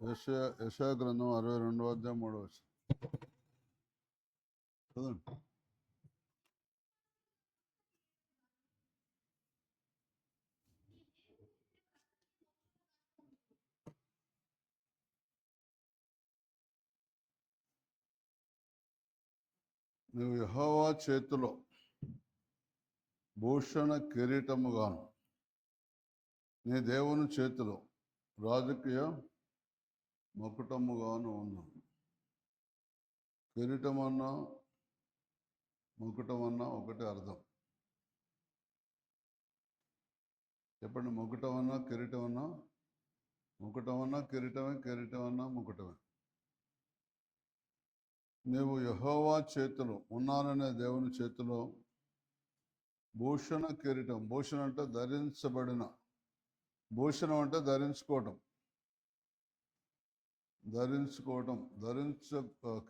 యెషయా గ్రంథం 62వ అధ్యాయం 3వ వచనం చదవండి. నువ్వు యెహోవా చేతిలో భూషణ కిరీటముగాను, నీ దేవుని చేతిలో రాజకీయ మకుటముగాను ఉన్నావు. కిరీటం అన్నా ముకుటం అన్నా ఒకటే అర్థం. చెప్పండి, ముకుటం అన్నా కిరీటం అన్నా, ముకుటం అన్నా కిరీటమే, కిరీటం అన్నా ముకుటమే. నీవు యెహోవా చేతిలో ఉన్నాననే దేవుని చేతిలో భూషణ కిరీటం. భూషణ అంటే ధరించబడిన, భూషణం అంటే ధరించుకోవటం,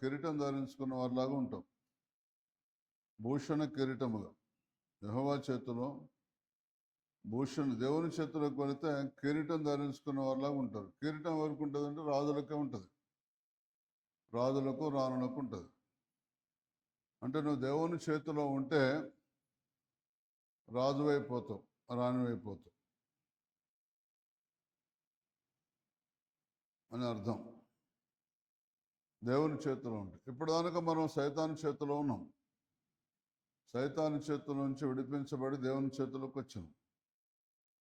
కిరీటం ధరించుకున్న వారిలాగా ఉంటాం. భూషణ కిరీటముగా యెహోవా చేతిలో భూషణ, దేవుని చేతిలోకి వెళితే కిరీటం ధరించుకున్న వారిలాగా ఉంటారు. కిరీటం ఎవరికి ఉంటుంది అంటే రాజులకే ఉంటుంది, రాజులకు రాణులకు ఉంటుంది. అంటే నువ్వు దేవుని చేతిలో ఉంటే రాజువైపోతావు, రాణివైపోతావు అని అర్థం. దేవుని చేతిలో ఉంటే. ఇప్పుడు దాకా మనం సైతాను చేతిలో ఉన్నాం. సైతాను చేతుల నుంచి విడిపించబడి దేవుని చేతిలోకి వచ్చాం.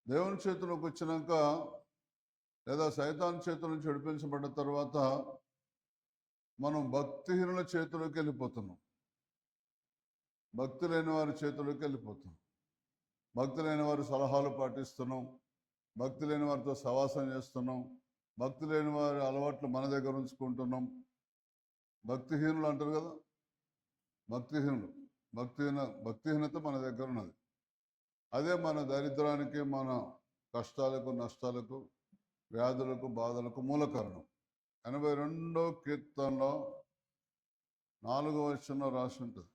దేవుని చేతిలోకి వచ్చినాక, లేదా సైతాను చేతుల నుంచి విడిపించబడ్డ తర్వాత మనం భక్తిహీనుల చేతిలోకి వెళ్ళిపోతున్నాం. భక్తి లేని వారి చేతిలోకి వెళ్ళిపోతున్నాం. భక్తి లేని వారి సలహాలు పాటిస్తున్నాం, భక్తి లేని వారితో సవాసం చేస్తున్నాం, భక్తి లేని వారి అలవాట్లు మన దగ్గర ఉంచుకుంటున్నాం. భక్తిహీనులు అంటారు కదా, భక్తిహీనులు. భక్తిహీనత మన దగ్గర ఉన్నది. అదే మన దరిద్రానికి, మన కష్టాలకు, నష్టాలకు, వ్యాధులకు, బాధలకు మూల కారణం. 82వ కీర్తనలో 4వ వచనంలో రాసి ఉంటుంది.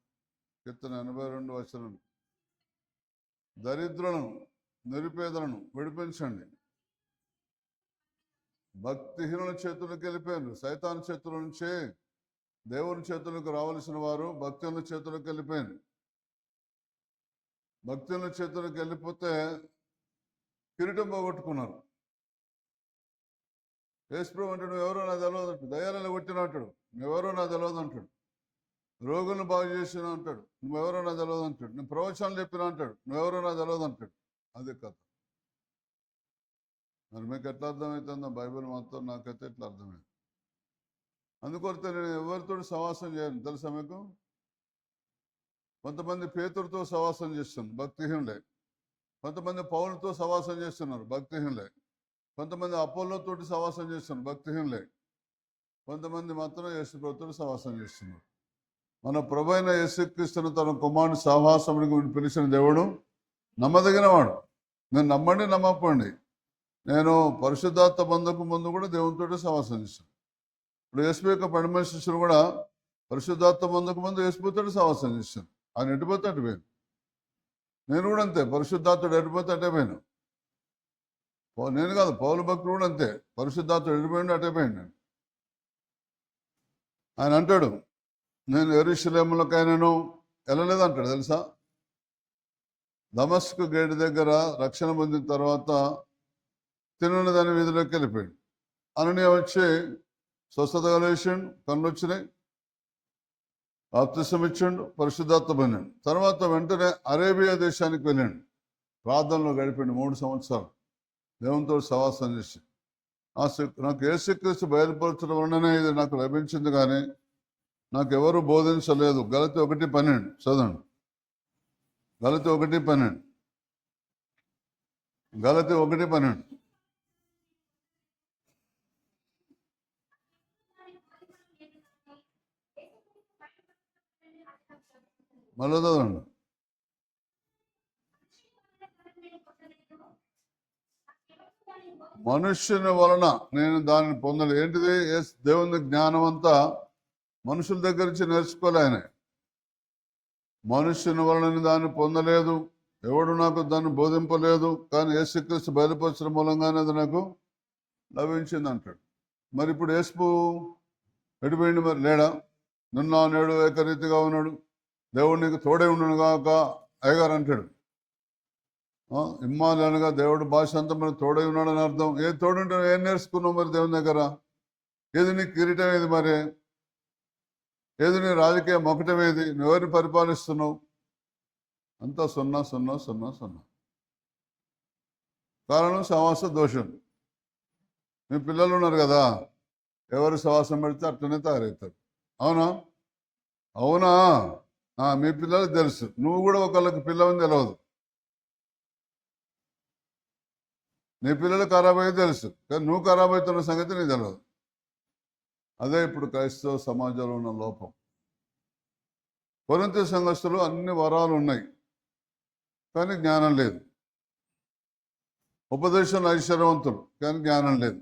కీర్తన 82 వచనం, దరిద్రులను, నిరుపేదలను విడిపించండి. భక్తిహీనుల చేతులకు వెళ్ళిపోయారు. సైతాన్ చేతుల నుంచే దేవుని చేతులకు రావాల్సిన వారు భక్తుల చేతులకు వెళ్ళిపోయారు. భక్తుల చేతులకు వెళ్ళిపోతే కిరీటం పోగొట్టుకున్నారు. యేసుప్రభు అంటాడు, నువ్వెవరో నాకు తెలియదు అంటాడు. దయ్యాలను కొట్టిన అంటాడు, నువ్వెవరో నాకు తెలియదు అంటాడు. రోగులను బాగు చేసిన అంటాడు, నువ్వెవరో నాకు తెలియదు అంటాడు. నేను ప్రవచనాలు చెప్పిన అంటాడు, నువ్వెవరో నాకు తెలియదు అంటాడు. అదే కథ. మరి మీకు ఎట్లా అర్థమవుతుందో బైబిల్ మొత్తం నాకైతే ఎట్లా అర్థమైంది. అందుకొరితే నేను ఎవరితో సవాసం చేయను తెలుసా మీకు? కొంతమంది పేతురుతో సవాసం చేస్తున్నారు, భక్తిహీనులే. కొంతమంది పౌలుతో సవాసం చేస్తున్నారు, భక్తిహీనులే. కొంతమంది అపోలోతోటి సవాసం చేస్తున్నారు, భక్తిహీనులే. కొంతమంది మాత్రం యేసుప్రభుతో సవాసం చేస్తున్నారు. మన ప్రభు అయిన యేసుక్రీస్తును తన కుమారుని సహవాసమునికి పిలిచిన దేవుడు నమ్మదగిన వాడు. నేను నమ్మండి, నమ్మకపోండి. నేను పరిశుద్ధాత్మ బంధకు ముందు కూడా దేవునితో సహవాసం చేశాను. ఇప్పుడు యేసు యొక్క 12 శిష్యులు కూడా పరిశుద్ధాత్మ బంధకు ముందు యేసుతో సహవాసం చేశాను. ఆయన ఎటుపోతే అటు పోయాను. నేను కూడా అంతే, పరిశుద్ధాత్ముడు ఎటుపోతే అటే పోయాను. నేను కాదు, పౌలు భక్తుడు కూడా అంతే, పరిశుద్ధాత్ముడు ఎడిపోయిండు అటే పోయాను నేను. ఆయన అంటాడు, నేను యెరూషలేములకైనాను వెళ్ళలేదంటాడు తెలుసా. దమస్కు గేటు దగ్గర రక్షణ పొందిన తర్వాత తినున్న దాని వీధిలోకి వెళ్ళిపోయాడు. అననీయ వచ్చి స్వస్థత కలిసాడు, కళ్ళు వచ్చినాయి, బాప్తిసం ఇచ్చాడు, పరిశుద్ధాత్మ పొందాడు. తర్వాత వెంటనే అరేబియా దేశానికి వెళ్ళాడు. ప్రార్థనలో గడిపాడు 3 సంవత్సరాలు దేవునితో సహవాసం చేసి. నాకు యేసుక్రీస్తు బయలుపరచడం వలననే ఇది నాకు లభించింది, కానీ నాకు ఎవరు బోధించలేదు. గలతీ 1:12 చదవండి. గలతీ 1:12, గలతీ 1:12. మళ్ళీ చదవండి. మనుష్యుని వలన నేను దానిని పొందలేదు. ఏంటిది? దేవుని జ్ఞానం అంతా మనుషుల దగ్గర నుంచి నేర్చుకోలే ఆయన. మనుష్యుని వలన దాన్ని పొందలేదు, ఎవడు నాకు దాన్ని బోధింపలేదు, కానీ యేసుక్రీస్తు బయలుపరచడం మూలంగానే అది నాకు లభించింది అంటాడు. మరి ఇప్పుడు యేసు ఎడిపోయింది, మరి లేడా? నిన్న నేడు ఏకరీతిగా ఉన్నాడు, దేవుడు నీకు తోడే ఉండను కాక అయ్యగారు అంటాడు. ఇమ్మాలి అనగా దేవుడు భాష అంతా మరి తోడై ఉన్నాడని అర్థం. ఏది తోడుంటే ఏం నేర్చుకున్నావు మరి దేవుని దగ్గర? ఏది నీ కిరీటం ఏది? మరి ఏది నీ రాజకీయ మొకటం ఏది? నువ్వెవరిని పరిపాలిస్తున్నావు? అంతా సున్నా సున్నా సున్నా సున్నా. కారణం సహవాస దోషం. మీ పిల్లలు ఉన్నారు కదా, ఎవరు సహవాసం పెడితే అట్లనే తయారవుతారు. అవునా? అవునా? మీ పిల్లలకు తెలుసు, నువ్వు కూడా ఒకళ్ళకి పిల్లవని తెలియదు. నీ పిల్లలు ఖరాబ్ అయ్యేది తెలుసు, కానీ నువ్వు ఖరాబ్ అవుతున్న సంగతి నీకు తెలియదు. అదే ఇప్పుడు క్రైస్తవ సమాజంలో ఉన్న లోపం. కొరింథీ సంఘస్థులు అన్ని వరాలు ఉన్నాయి, కానీ జ్ఞానం లేదు. ఉపదేశంలో ఐశ్వర్యవంతులు, కానీ జ్ఞానం లేదు.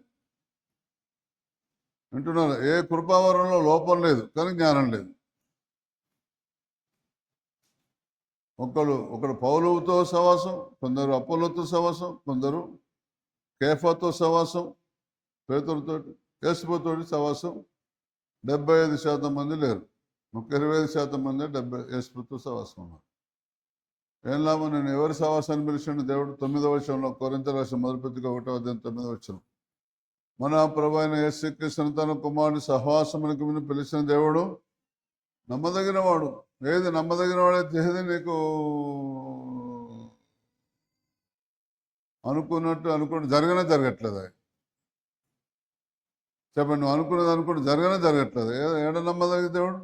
వింటున్నారు? ఏ కృపావరంలో లోపం లేదు, కానీ జ్ఞానం లేదు. ఒకడు పౌలుతో సహవాసం, కొందరు అపోలోతో సహవాసం, కొందరు కేఫాతో సహవాసం, పేతురుతో, యేసుతోటి సహవాసం. 75% మంది లేరు. 25% మంది యేసుతో సహవాసం ఉన్నారు. ఏం లాభం? నేను ఎవరి సహవాసాన్ని పిలిచాను? దేవుడు 9వ వచనంలో, కొరింథీ రాసిన 1:1 వచనం, మన ప్రభు అయిన యేసుక్రీస్తు తన కుమారుని సహవాసమునికి పిలిచిన దేవుడు నమ్మదగిన వాడు. ఏది నమ్మదగిన వాడైతే ఏది నీకు అనుకున్నట్టు జరగట్లేదు. చెప్పండి, నువ్వు అనుకున్నది జరగట్లేదు. ఏడ నమ్మదగిన దేవుడు?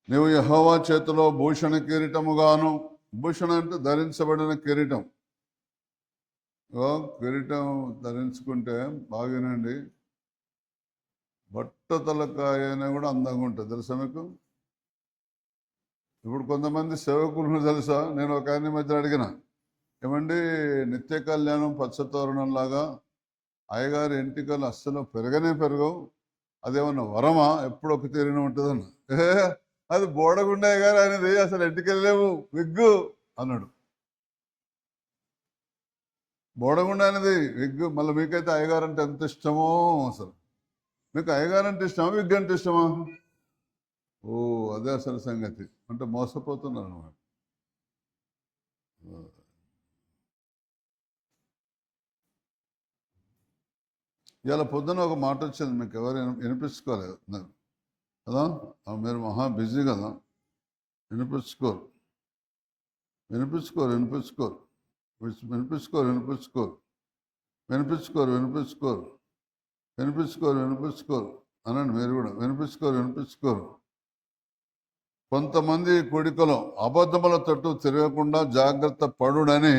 నువ్వు యెహోవా చేతిలో భూషణ కిరీటముగాను, భూషణ అంటే ధరించబడిన కిరీటం. కిరీటం ధరించుకుంటే బాగానండి, బట్ట తలకాయ అయినా కూడా అందంగా ఉంటుంది. తెలుసా మీకు? ఇప్పుడు కొంతమంది సేవకులను తెలుసా, నేను ఒక ఆయన మధ్య అడిగిన, ఏమండి నిత్య కళ్యాణం పచ్చతోరణంలాగా అయ్యగారి ఎంటికలు అస్సలు పెరగవు, అదేమన్నా వరమా? ఎప్పుడు ఒక తీరిన ఉంటుందన్న. అది బోడగుండే అయ్యగారు అనేది, అసలు ఎంటికలేవు, విగ్గు అన్నాడు. బోడగుండా అనేది విగ్గు. మళ్ళీ మీకైతే అయ్యగారు అంటే ఎంత ఇష్టమో. అసలు మీకు అయ్యగారు అంటే ఇష్టమా, విగ్గు అంటే ఇష్టమా? అదే అసలు సంగతి. అంటే మోసపోతున్నారు అన్నమాట. ఇలా పొద్దున ఒక మాట వచ్చింది, మీకు ఎవరు వినిపించుకోలేదు కదా? మీరు మహా బిజీ కదా, వినిపించుకోరు. అనండి మీరు కూడా. వినిపించుకోరు. కొంతమంది కొడుకులు అబద్ధముల తట్టు తిరగకుండా జాగ్రత్త పడుడని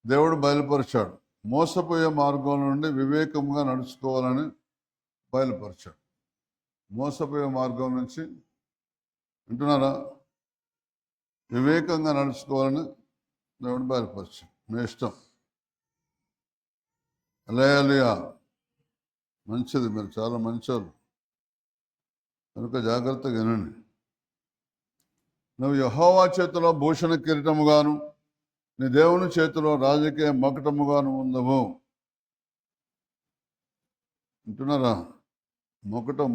దేవుడు బయలుపరిచాడు. మోసపోయే మార్గం నుండి వివేకంగా నడుచుకోవాలని బయలుపరిచాడు. మోసపోయే మార్గం నుంచి, వింటున్నారా, వివేకంగా నడుచుకోవాలని దేవుడు బయలుపరిచాడు. మీ ఇష్టం. హల్లెలూయా. మంచిది, మీరు చాలా మంచివాళ్ళు కనుక జాగ్రత్తగా వినండి. నువ్వు యెహోవా చేతిలో భూషణ కిరీటముగాను, నీ దేవుని చేతిలో రాజకీయ మొకటముగాను ఉండవు. వింటున్నారా? మొకటం.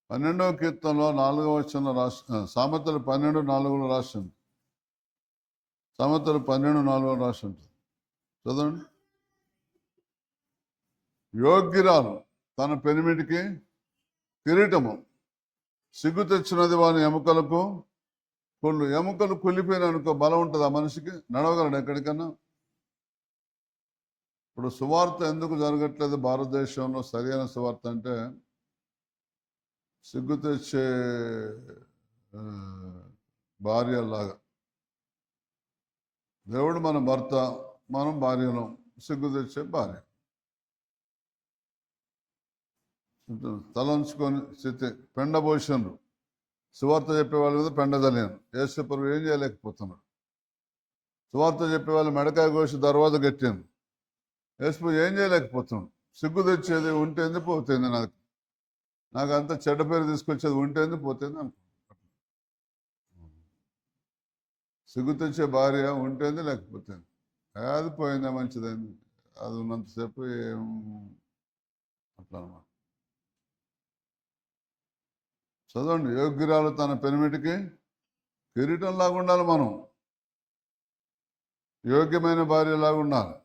12వ కీర్తనలో 4వ వచనంలో సామెతలు 12:4 రాసింది. సామెతలు 12:4 రాసి ఉంటుంది, చదవండి. యోగ్యురాలు తన పెనిమిటికి కిరీటము, సిగ్గు తెచ్చినది వాని ఎముకలకు కొళ్ళు. ఎముకలు కుళ్ళిపోయిన అనుకో, బలం ఉంటుంది ఆ మనిషికి, నడవగలడు ఎక్కడికన్నా. ఇప్పుడు సువార్త ఎందుకు జరగట్లేదు భారతదేశంలో? సరైన సువార్త అంటే సిగ్గు తెచ్చే భార్యలాగా. దేవుడు మన భర్త, మనం భార్యలం. సిగ్గు తెచ్చే భార్య తలంచుకొని స్థితి, పెండభూషణులు. సువార్త చెప్పే వాళ్ళ మీద పెండదలేను. యేసుప్రభు ఏం చేయలేకపోతున్నాడు. సువార్త చెప్పే వాళ్ళు మెడకాయ కోసి దర్వాజ కట్టాను. యేసుప్రభు ఏం చేయలేకపోతున్నాడు. సిగ్గు తెచ్చేది ఉంటేంది, పోతుంది. నాకు అంత చెడ్డ పేరు తీసుకొచ్చేది ఉంటేంది, పోతుంది అనుకుంటున్నాను. సిగ్గు తెచ్చే భార్య ఉంటేంది లేకపోతే అది పోయిందా మంచిదైంది, అది ఉన్నంతసేపు ఏం అట్లా అన్నమాట. చదవండి, యోగ్యురాలు తన పెనిమిటికి కిరీటంలాగా ఉండాలి, మనం యోగ్యమైన భార్యలాగా ఉండాలి.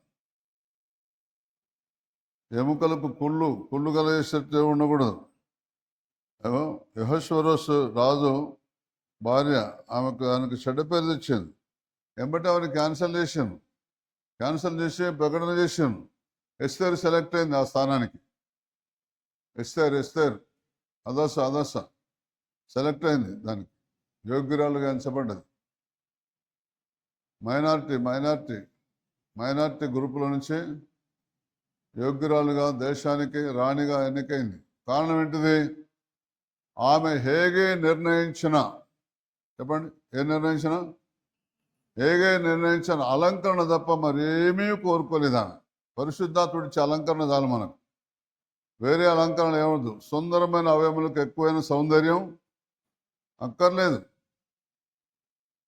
ఎముకలకు కుళ్ళు కలిగేసేట్టు ఉండకూడదు. యెహోషువరోసు రాజు భార్య ఆయనకు చెడ్డ పేరు తెచ్చింది. ఎంబటి ఆమెను క్యాన్సిల్ చేసి ప్రకటన చేశాను. ఎస్తేర్ సెలెక్ట్ అయింది ఆ స్థానానికి. ఎస్తేర్ అదస సెలెక్ట్ అయింది, దానికి యోగ్యురాలుగా ఎంచబడ్డది. మైనారిటీ గ్రూపుల నుంచి యోగ్యురాలుగా దేశానికి రాణిగా ఎన్నికైంది. కారణం ఏంటిది? ఆమె హేగే నిర్ణయించిన, చెప్పండి, హేగే నిర్ణయించిన అలంకరణ తప్ప మరేమీ కోరుకోలేదు. ఆమె పరిశుద్ధాత్ముడిచ్చే అలంకరణ చాలు మనకు, వేరే అలంకరణ ఏమద్దు. సుందరమైన అవయములకు ఎక్కువైన సౌందర్యం అక్కర్లేదు.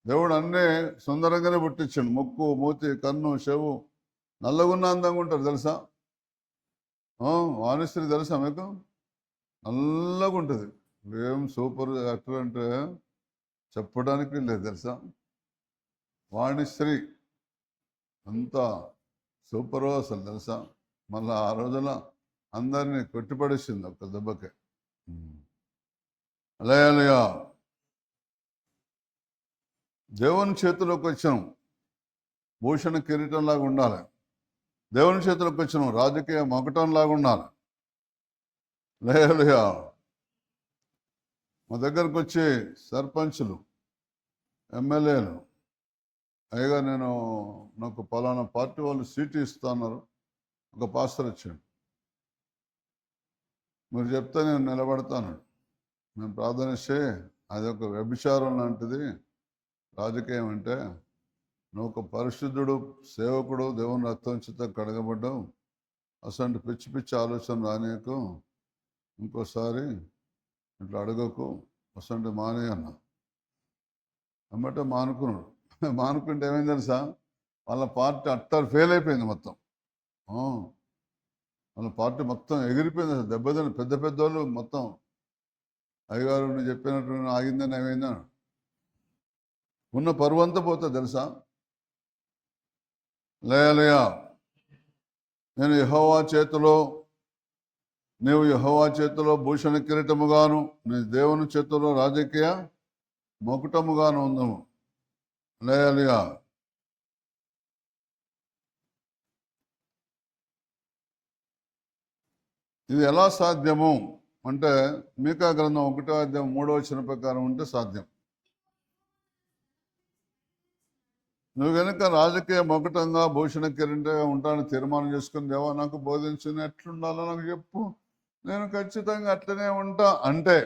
దేవుడు అన్నీ సుందరంగానే పుట్టించాడు. ముక్కు, మూతి, కన్ను, చెవు నల్లగున్న అందంగా ఉంటారు తెలుసా? వాణిశ్రీ తెలుసా మీకు? నల్లగా ఉంటుంది. ఏం సూపర్ యాక్టర్ అంటే చెప్పడానికి లేదు తెలుసా? వాణిశ్రీ అంతా సూపర్ అసలు తెలుసా? మళ్ళీ ఆ రోజున అందరినీ కొట్టిపడేసింది ఒక దెబ్బకే. అలయలుగా దేవుని చేతిలోకి వచ్చాం, భూషణ కిరీటంలాగా ఉండాలి. దేవుని చేతిలోకి వచ్చినాం, రాజకీయ మకటంలాగా ఉండాలి. లేలుగా మా దగ్గరకు వచ్చి సర్పంచులు, ఎమ్మెల్యేలు, అయ్యగా నాకు పలానా పార్టీ వాళ్ళు సీటు ఇస్తున్నారు. ఒక పాస్టర్ వచ్చాడు, మీరు చెప్తే నేను నిలబడతాను. మేము ప్రార్థనిస్తే అది ఒక వ్యభిచారం లాంటిది. రాజకీయం అంటే నువ్వు ఒక పరిశుద్ధుడు, సేవకుడు, దేవుని రక్తం చేత కడగబడ్డావు. అసలు పిచ్చి ఆలోచన రానియకు, ఇంకోసారి ఇట్లా అడగకు, అసలు మానే అన్న. అమ్మటే మానుకున్నాడు. మానుకుంటే ఏమైంది తెలుసా? వాళ్ళ పార్టీ అట్టర్ ఫెయిల్ అయిపోయింది మొత్తం. వాళ్ళ పార్టీ మొత్తం ఎగిరిపోయింది. అసలు దెబ్బతిని పెద్ద వాళ్ళు మొత్తం అయ్యగారు నువ్వు చెప్పినట్టు ఆగిందని ఏమైందని ఉన్న పరువంతా పోతుంది తెలుసా? లేయా నీవు యెహోవా చేతిలో భూషణ కిరీటముగాను, నీ దేవుని చేతిలో రాజకీయ మొకుటముగాను ఉందము. లేయా ఇది ఎలా సాధ్యము అంటే మీకా గ్రంథం 1:3 ప్రకారం ఉంటే సాధ్యం. నువ్వు కనుక రాజకీయ మొకటంగా భూషణ కిరీటంగా ఉంటానని తీర్మానం చేసుకుని, దేవా నాకు బోధించిన ఎట్లుండాలో నాకు చెప్పు, నేను ఖచ్చితంగా అట్లనే ఉంటా అంటే,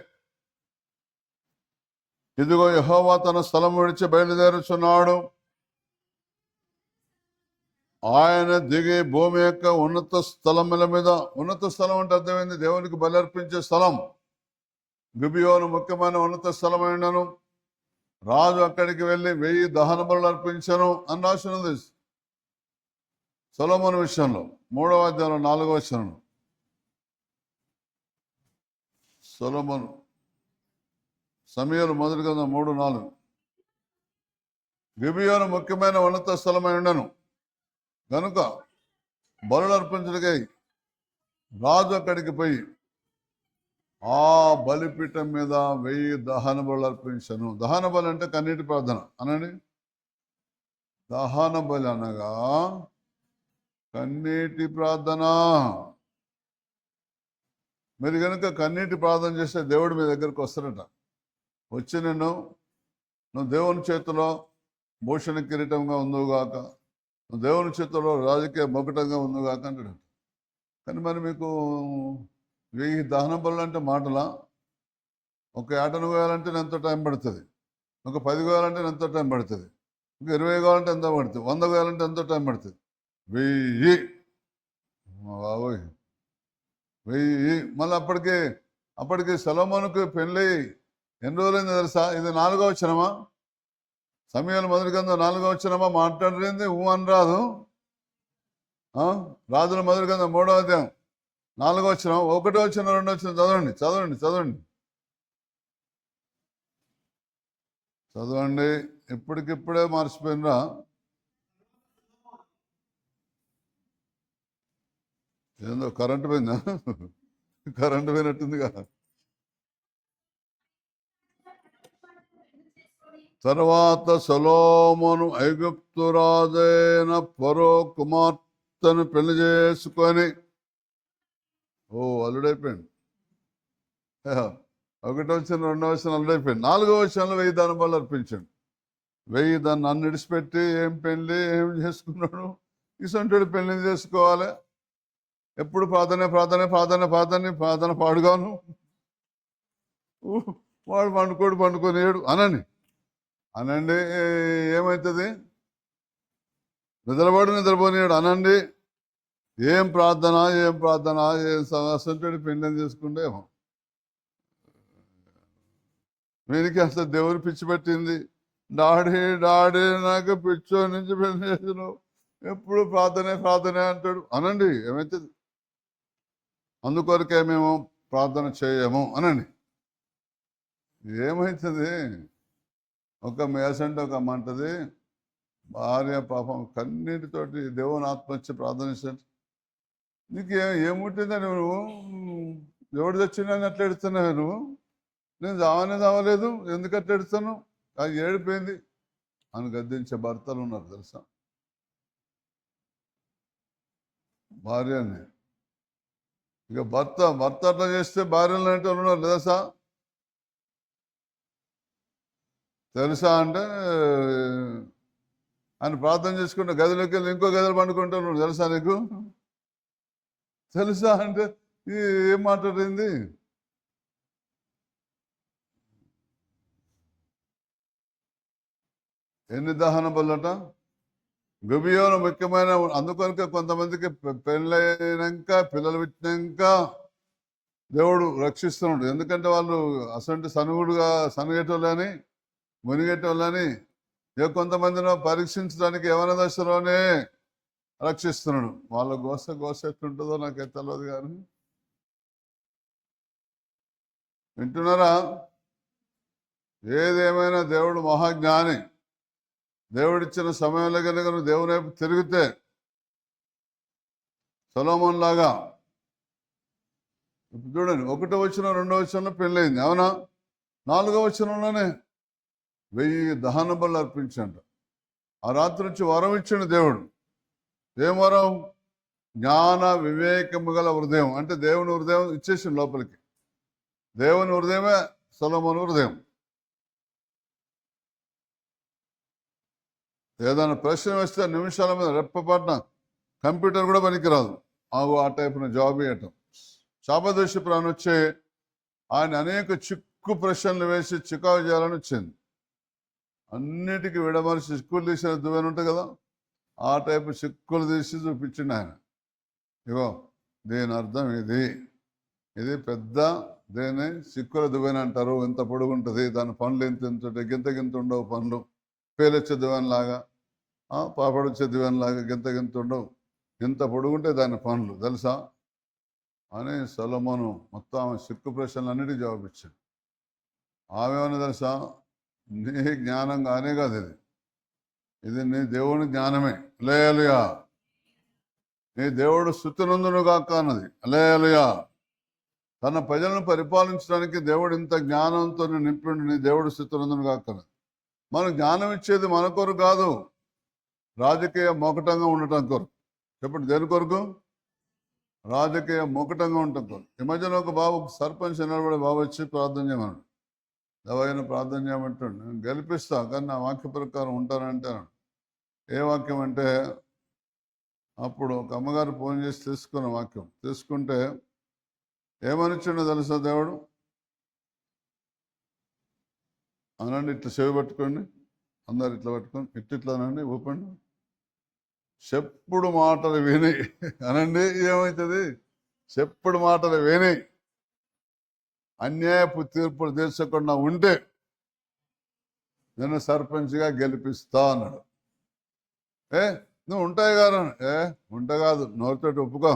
ఇదిగో యెహోవా తన స్థలం విడిచి బయలుదేరుచున్నాడు. ఆయన దిగి భూమి యొక్క ఉన్నత స్థలముల మీద, ఉన్నత స్థలం అంటే అర్థమైంది దేవునికి బలి అర్పించే స్థలం. గిబియోను ముఖ్యమైన ఉన్నత స్థలమైనను రాజు అక్కడికి వెళ్ళి 1000 దహన బలులు అర్పించను అని రాసినది సొలొమోను విషయంలో 3వ అధ్యాయం 4వ వచనం. సొలొమోను సమూయేలు మొదటి గ్రంథం 3:4. గిబియోను ముఖ్యమైన ఉన్నత స్థలమై ఉండను కనుక బలులు అర్పించడికై రాజు అక్కడికి పోయి ఆ బలిపీఠం మీద 1000 దహన బలు అర్పించను. దహన బలి అంటే కన్నీటి ప్రార్థన అనండి. దహన బలి అనగా కన్నీటి ప్రార్థన. మీరు కనుక కన్నీటి ప్రార్థన చేస్తే దేవుడు మీ దగ్గరికి వస్తారట. వచ్చి నువ్వు దేవుని చేతిలో భూషణ కిరీటంగా ఉందువుగాక, నువ్వు దేవుని చేతిలో రాజకీయ మొకటంగా ఉందువుగాక అంటాడు. కానీ మరి మీకు 1000 దహన బలులు అంటే మాటలా? ఒక ఏటను కోయాలంటే ఎంతో టైం పడుతుంది, ఒక 10 కోయాలంటే ఎంతో టైం పడుతుంది, ఇంకా 20 కావాలంటే ఎంతో పడుతుంది, 100 కోయాలంటే ఎంతో టైం పడుతుంది. 1000 బాబోయ్ 1000. మళ్ళీ అప్పటికి సొలొమోనుకు పెళ్ళి ఎన్ని రోజులైంది తెలుసా? ఇది 4వ వచనమా? సమయాలు మొదటి గ్రంథం 4వ వచనమా మాట్లాడలేదు అని రాదు. రాజుల మొదటి గ్రంథం 3వ అధ్యాయం 4వ వచనం 1వ వచనం 2వ వచనం చదవండి చదవండి చదవండి చదవండి. ఇప్పటికిప్పుడే మర్చిపోయినరా? ఏందో కరెంటు పోయిందా? కరెంటు పోయినట్టుందిగా. తర్వాత సొలొమోను ఐగుప్తు రాజైన ఫరో కుమార్తెను పెళ్లి చేసుకొని అల్లుడైపోయింది. 1వ వచనం 2వ వచనం అల్లుడైపోయింది. 4వ వచనంలో 1000 దానబలు అర్పించాడు. 1000 దాన్ని నన్ను విడిచిపెట్టి ఏం పెళ్ళి ఏం చేసుకున్నాడు? ఇసంటుడు పెళ్లి చేసుకోవాలి. ఎప్పుడు ప్రార్థన ప్రార్థన ప్రార్థన ప్రార్థన ప్రార్థన పాడుగాను. వాడు పండుకొనియాడు అనండి. ఏమవుతుంది? నిద్రపోనియాడు అనండి. ఏం ప్రార్థన ఏం అసంటుడి పెళ్లి చేసుకుంటే వీనికి అసలు దేవుని పిచ్చి పెట్టింది. డాడీ నాకు పిచ్చో నుంచి పెళ్లి చేసినావు, ఎప్పుడు ప్రార్థన అంటాడు అనండి. ఏమవుతుంది? అందుకొరకే మేము ప్రార్థన చేయము అనండి. ఏమవుతుంది? ఒక మేసంటే ఒక అమ్మంటది, భార్య పాపం కన్నీటితోటి దేవుని ఆత్మహత్య ప్రార్థనిస్తాడు. నీకు ఏముంటుందని నువ్వు ఎవడు తెచ్చిందని అట్లా ఎడుతున్నావు నువ్వు? నేను చావలేదు, ఎందుకు అట్లా ఎడుతాను? అది ఏడిపోయింది అని గద్దించే భర్తలు ఉన్నారు తెలుసా? భార్యని ఇక భర్త అట్లా చేస్తే భార్యలు అంటే ఉన్నారు తెలుసా అంటే ఆయన ప్రార్థన చేసుకుంటే గదిలోకి వెళ్ళి ఇంకో గదిలో పండుకుంటున్నాడు తెలుసా నీకు? తెలుసా అంటే ఏం మాట్లాడింది? ఎన్ని దహన బలుట గిబియోను ముఖ్యమైన. అందుకనుక కొంతమందికి పెళ్ళైనాక పిల్లలు పెట్టినాక దేవుడు రక్షిస్తున్నాడు. ఎందుకంటే వాళ్ళు అసంటి సనుగేటోళ్ళని మునిగేటోళ్ళని కొంతమందిని పరీక్షించడానికి యవన దశలోనే రక్షిస్తున్నాడు. వాళ్ళ గోస ఎట్లుంటుందో నాకైతే తెలియదు. కానీ వింటున్నారా? ఏదేమైనా దేవుడు మహాజ్ఞాని. దేవుడిచ్చిన సమయంలో కనుక నువ్వు దేవుని వైపు తిరిగితే సొలొమోను లాగా ఇప్పుడు చూడండి, 1వ వచనం 2వ వచనంలో పెళ్ళయింది. అవునా? 4వ వచనంలోనే 1000 దహన బలులు అర్పించంట. ఆ రాత్రి నుంచి వరం ఇచ్చిండు దేవుడు. ఏం వరం? జ్ఞాన వివేకము గల హృదయం. అంటే దేవుని హృదయం ఇచ్చేసిండు లోపలికి. దేవుని హృదయమే సొలొమోను హృదయం. ఏదైనా ప్రశ్న వేస్తే నిమిషాల మీద రెప్పపాటున కంప్యూటర్ కూడా పనికిరాదు. ఆ టైపున జవాబు ఇవ్వటం. శాపదోషి ప్రాణి వచ్చి ఆయన అనేక చిక్కు ప్రశ్నలు వేసి చికాకు చేయాలని వచ్చింది. అన్నిటికీ విడమరిచి చిక్కులు తీసిన దువ్వెన ఉంటుంది కదా, ఆ టైపు చిక్కులు తీసి చూపించిండు ఆయన. ఇగో దీని అర్థం ఇది పెద్ద దేని చిక్కుల దువ్వెన అంటారు. ఎంత పొడుగుంటుంది, దాని పండ్లు ఎంత గింత ఉండవు. పండ్లు పేలొచ్చే దువ్వెనలాగా, పాపడొచ్చే దువ్వెనలాగా గింత ఉండవు. ఎంత పొడుగుంటే దాని పండ్లు తెలుసా అని సొలొమోను మొత్తం ఆమె చిక్కు ప్రశ్నలు అన్నిటికీ జవాబిచ్చాడు. ఆమె ఏమన్నా తెలుసా? నీ జ్ఞానం కానే కాదు ఇది నీ దేవుని జ్ఞానమే. హల్లెలూయా. నీ దేవుడు స్తుతినందును గాక అన్నది. హల్లెలూయా. తన ప్రజలను పరిపాలించడానికి దేవుడు ఇంత జ్ఞానంతో నింపిండు. నీ దేవుడు స్తుతినందును గాక అన్నది. మనకు జ్ఞానం ఇచ్చేది మన కొరకు కాదు, రాజకీయ మొకటంగా ఉండటం కొరకు. చెప్పండి, దేని కొరకు? రాజకీయ మొకటంగా ఉండటం కొరకు. ఈ మధ్యన ఒక బాబు సర్పంచ్ నిలబడే బాబు వచ్చి ప్రార్థన చేయమన్నాడు. ఎవరైనా ప్రార్థన చేయమంటాడు. నేను గెలిపిస్తా, కానీ నా వాక్య ప్రకారం ఉంటానంటే. ఏ వాక్యం అంటే, అప్పుడు ఒక అమ్మగారు ఫోన్ చేసి తీసుకున్న వాక్యం తీసుకుంటే ఏమనిచ్చిండో తెలుసా దేవుడు? అనండి, ఇట్లా చెవి పట్టుకోండి, అందరు ఇట్లా పట్టుకోండి, ఇట్లనండి, ఊపండి. చెప్పుడు మాటలు విని అనండి. ఏమవుతుంది? చెప్పుడు మాటలు విని అన్యాయపు తీర్పులు తీర్చకుండా ఉంటే నేను సర్పంచ్గా గెలిపిస్తా అన్నాడు. నువ్వు ఉంటాయి గారు, ఉంట కాదు, నోరుతోటి ఒప్పుకో,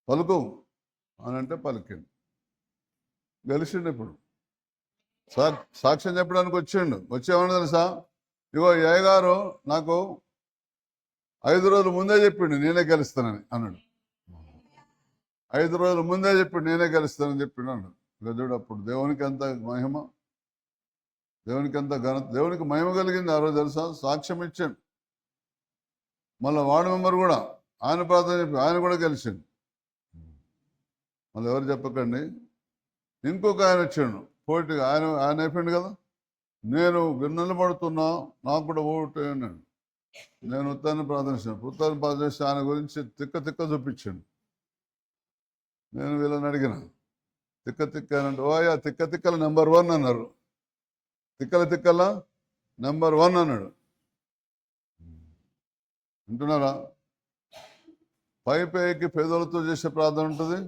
పలుకు అని అంటే పలికిండు, గెలిచిండు. ఇప్పుడు సాక్ష్యం చెప్పడానికి వచ్చేమన్నా తెలుసా, ఇగో గారు నాకు 5 రోజుల ముందే చెప్పిండు నేనే గెలుస్తానని అన్నాడు. 5 రోజుల ముందే చెప్పిండు నేనే గెలుస్తానని చెప్పిండు అన్నాడు. గజుడు అప్పుడు దేవునికి ఎంత మహిమ, దేవునికి ఎంత ఘనత, దేవునికి మహిమ కలిగింది ఆ రోజు తెలుసా. సాక్ష్యం ఇచ్చాడు. మళ్ళీ వార్డు మెంబర్ కూడా ఆయన ప్రార్థన చెప్పి ఆయన కూడా గెలిచిండు. మళ్ళీ ఎవరు చెప్పకండి, ఇంకొక ఆయన వచ్చాడు పోటీగా, ఆయన అయిపోయింది కదా. నేను నిలబడుతున్నా, నాకు కూడా ఓటు అన్నాడు. నేను ఉత్తరాన్ని ప్రార్థించాను. ఆయన గురించి తిక్క చూపించాను. నేను వీళ్ళని అడిగిన, తిక్క అనంటే ఓయా తిక్కల నెంబర్ 1 అన్నారు. తిక్కల నెంబర్ 1 అన్నాడు. వింటున్నారా? పైకి పేదలతో చేసే ప్రార్థన ఉంటుంది,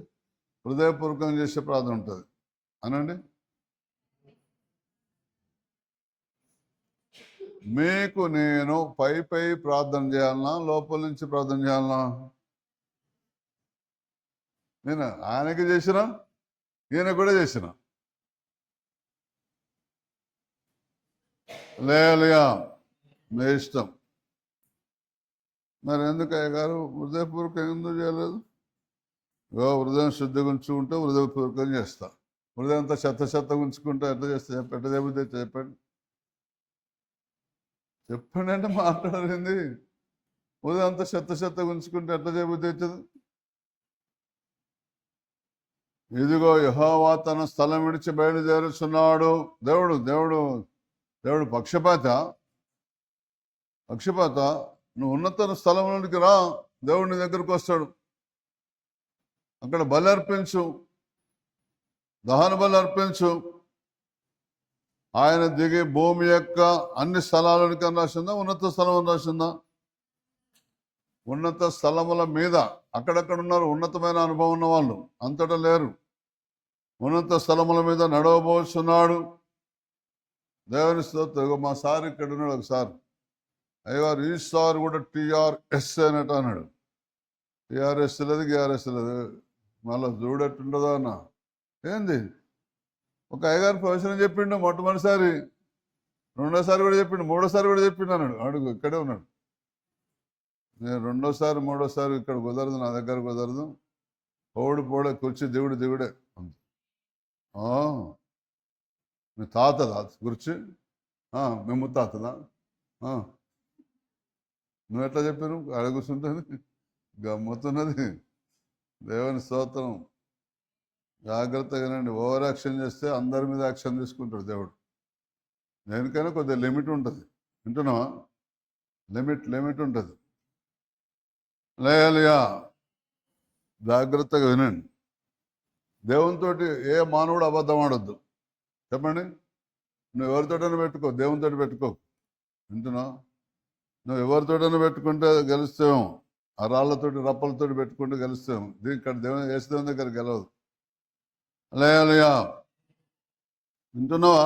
హృదయపూర్వకంగా చేసే ప్రార్థన ఉంటుంది అనండి. మీకు నేను పై ప్రార్థన చేయాలన్నా, లోపల నుంచి ప్రార్థన చేయాలన్నా? నేను ఆయనకి చేసిన, ఈయన కూడా చేసిన. లేలుయా, మీ ఇష్టం. మరి ఎందుకు అయ్యగారు హృదయపూర్వకం ఎందుకు చేయలేదు? హృదయం శుద్ధిగా ఉంచుకుంటే హృదయపూర్వకం చేస్తా. హృదయం అంతా చెత్త ఉంచుకుంటే ఎట్లా చేస్తా? ఎట్లా చెబుతే చెప్పండి అంటే మాట్లాడింది. ఉదయం అంతా చెత్త ఉంచుకుంటే ఎట్లా చెబుతే అవుతుంది? ఇదిగో యెహోవా తన స్థలం విడిచి బయలుదేరుచున్నాడు. దేవుడు పక్షపాత. నువ్వు ఉన్నత స్థలంలోనికి రా, దేవుడిని దగ్గరకు వస్తాడు. అక్కడ బలి అర్పించు, దహన బలి అర్పించు. ఆయన దిగి భూమి యొక్క అన్ని స్థలాలకి అని రాసిందా? ఉన్నత స్థలం అని రాసిందా? ఉన్నత స్థలముల మీద అక్కడక్కడ ఉన్నారు ఉన్నతమైన అనుభవం ఉన్న వాళ్ళు, అంతటా లేరు. ఉన్నత స్థలముల మీద నడవబోతున్నాడు. దేవుని స్తోత్రం. మా సార్ ఇక్కడ ఉన్నాడు. ఒకసారి అయ్యగారు ఈ సార్ కూడా TRS అన్నట్టు అన్నాడు. TRS లేదు, GRS లేదు. మళ్ళీ చూడట్టుండదా అన్న. ఏంది, ఒక అయ్యగారు ప్రవచనం చెప్పిండు మొట్టమొదటిసారి, రెండోసారి కూడా చెప్పిండు, మూడోసారి కూడా చెప్పిండు అన్నాడు. అడుగు ఇక్కడే ఉన్నాడు. నేను రెండోసారి మూడోసారి ఇక్కడ కుదరదు, నా దగ్గర కుదరదు. పోడే కూర్చి దిగుడే. మీ తాతదా గురించి? మీ ముత్తాతదా? నువ్వు ఎట్లా చెప్పాను? అడుగుతుంటుంది, గమ్ముతున్నది. దేవుని స్తోత్రం. జాగ్రత్తగానండి. ఓవర్ యాక్షన్ చేస్తే అందరి మీద యాక్షన్ తీసుకుంటాడు దేవుడు. దేనికైనా కొద్దిగా లిమిట్ ఉంటుంది. వింటున్నావా? లిమిట్ ఉంటుంది. లేయా, జాగ్రత్తగా వినండి. దేవునితో ఏ మానవుడు అబద్ధం ఆడొద్దు. చెప్పండి. నువ్వు ఎవరితోటైనా పెట్టుకో, దేవునితో పెట్టుకో. వింటున్నావు? నువ్వు ఎవరితోటైనా పెట్టుకుంటే గెలుస్తావు. ఆ రాళ్లతోటి రప్పలతోటి పెట్టుకుంటే గెలుస్తావు. ఇక్కడ దేవుని దగ్గర గెలవదు. లేయా, వింటున్నావా?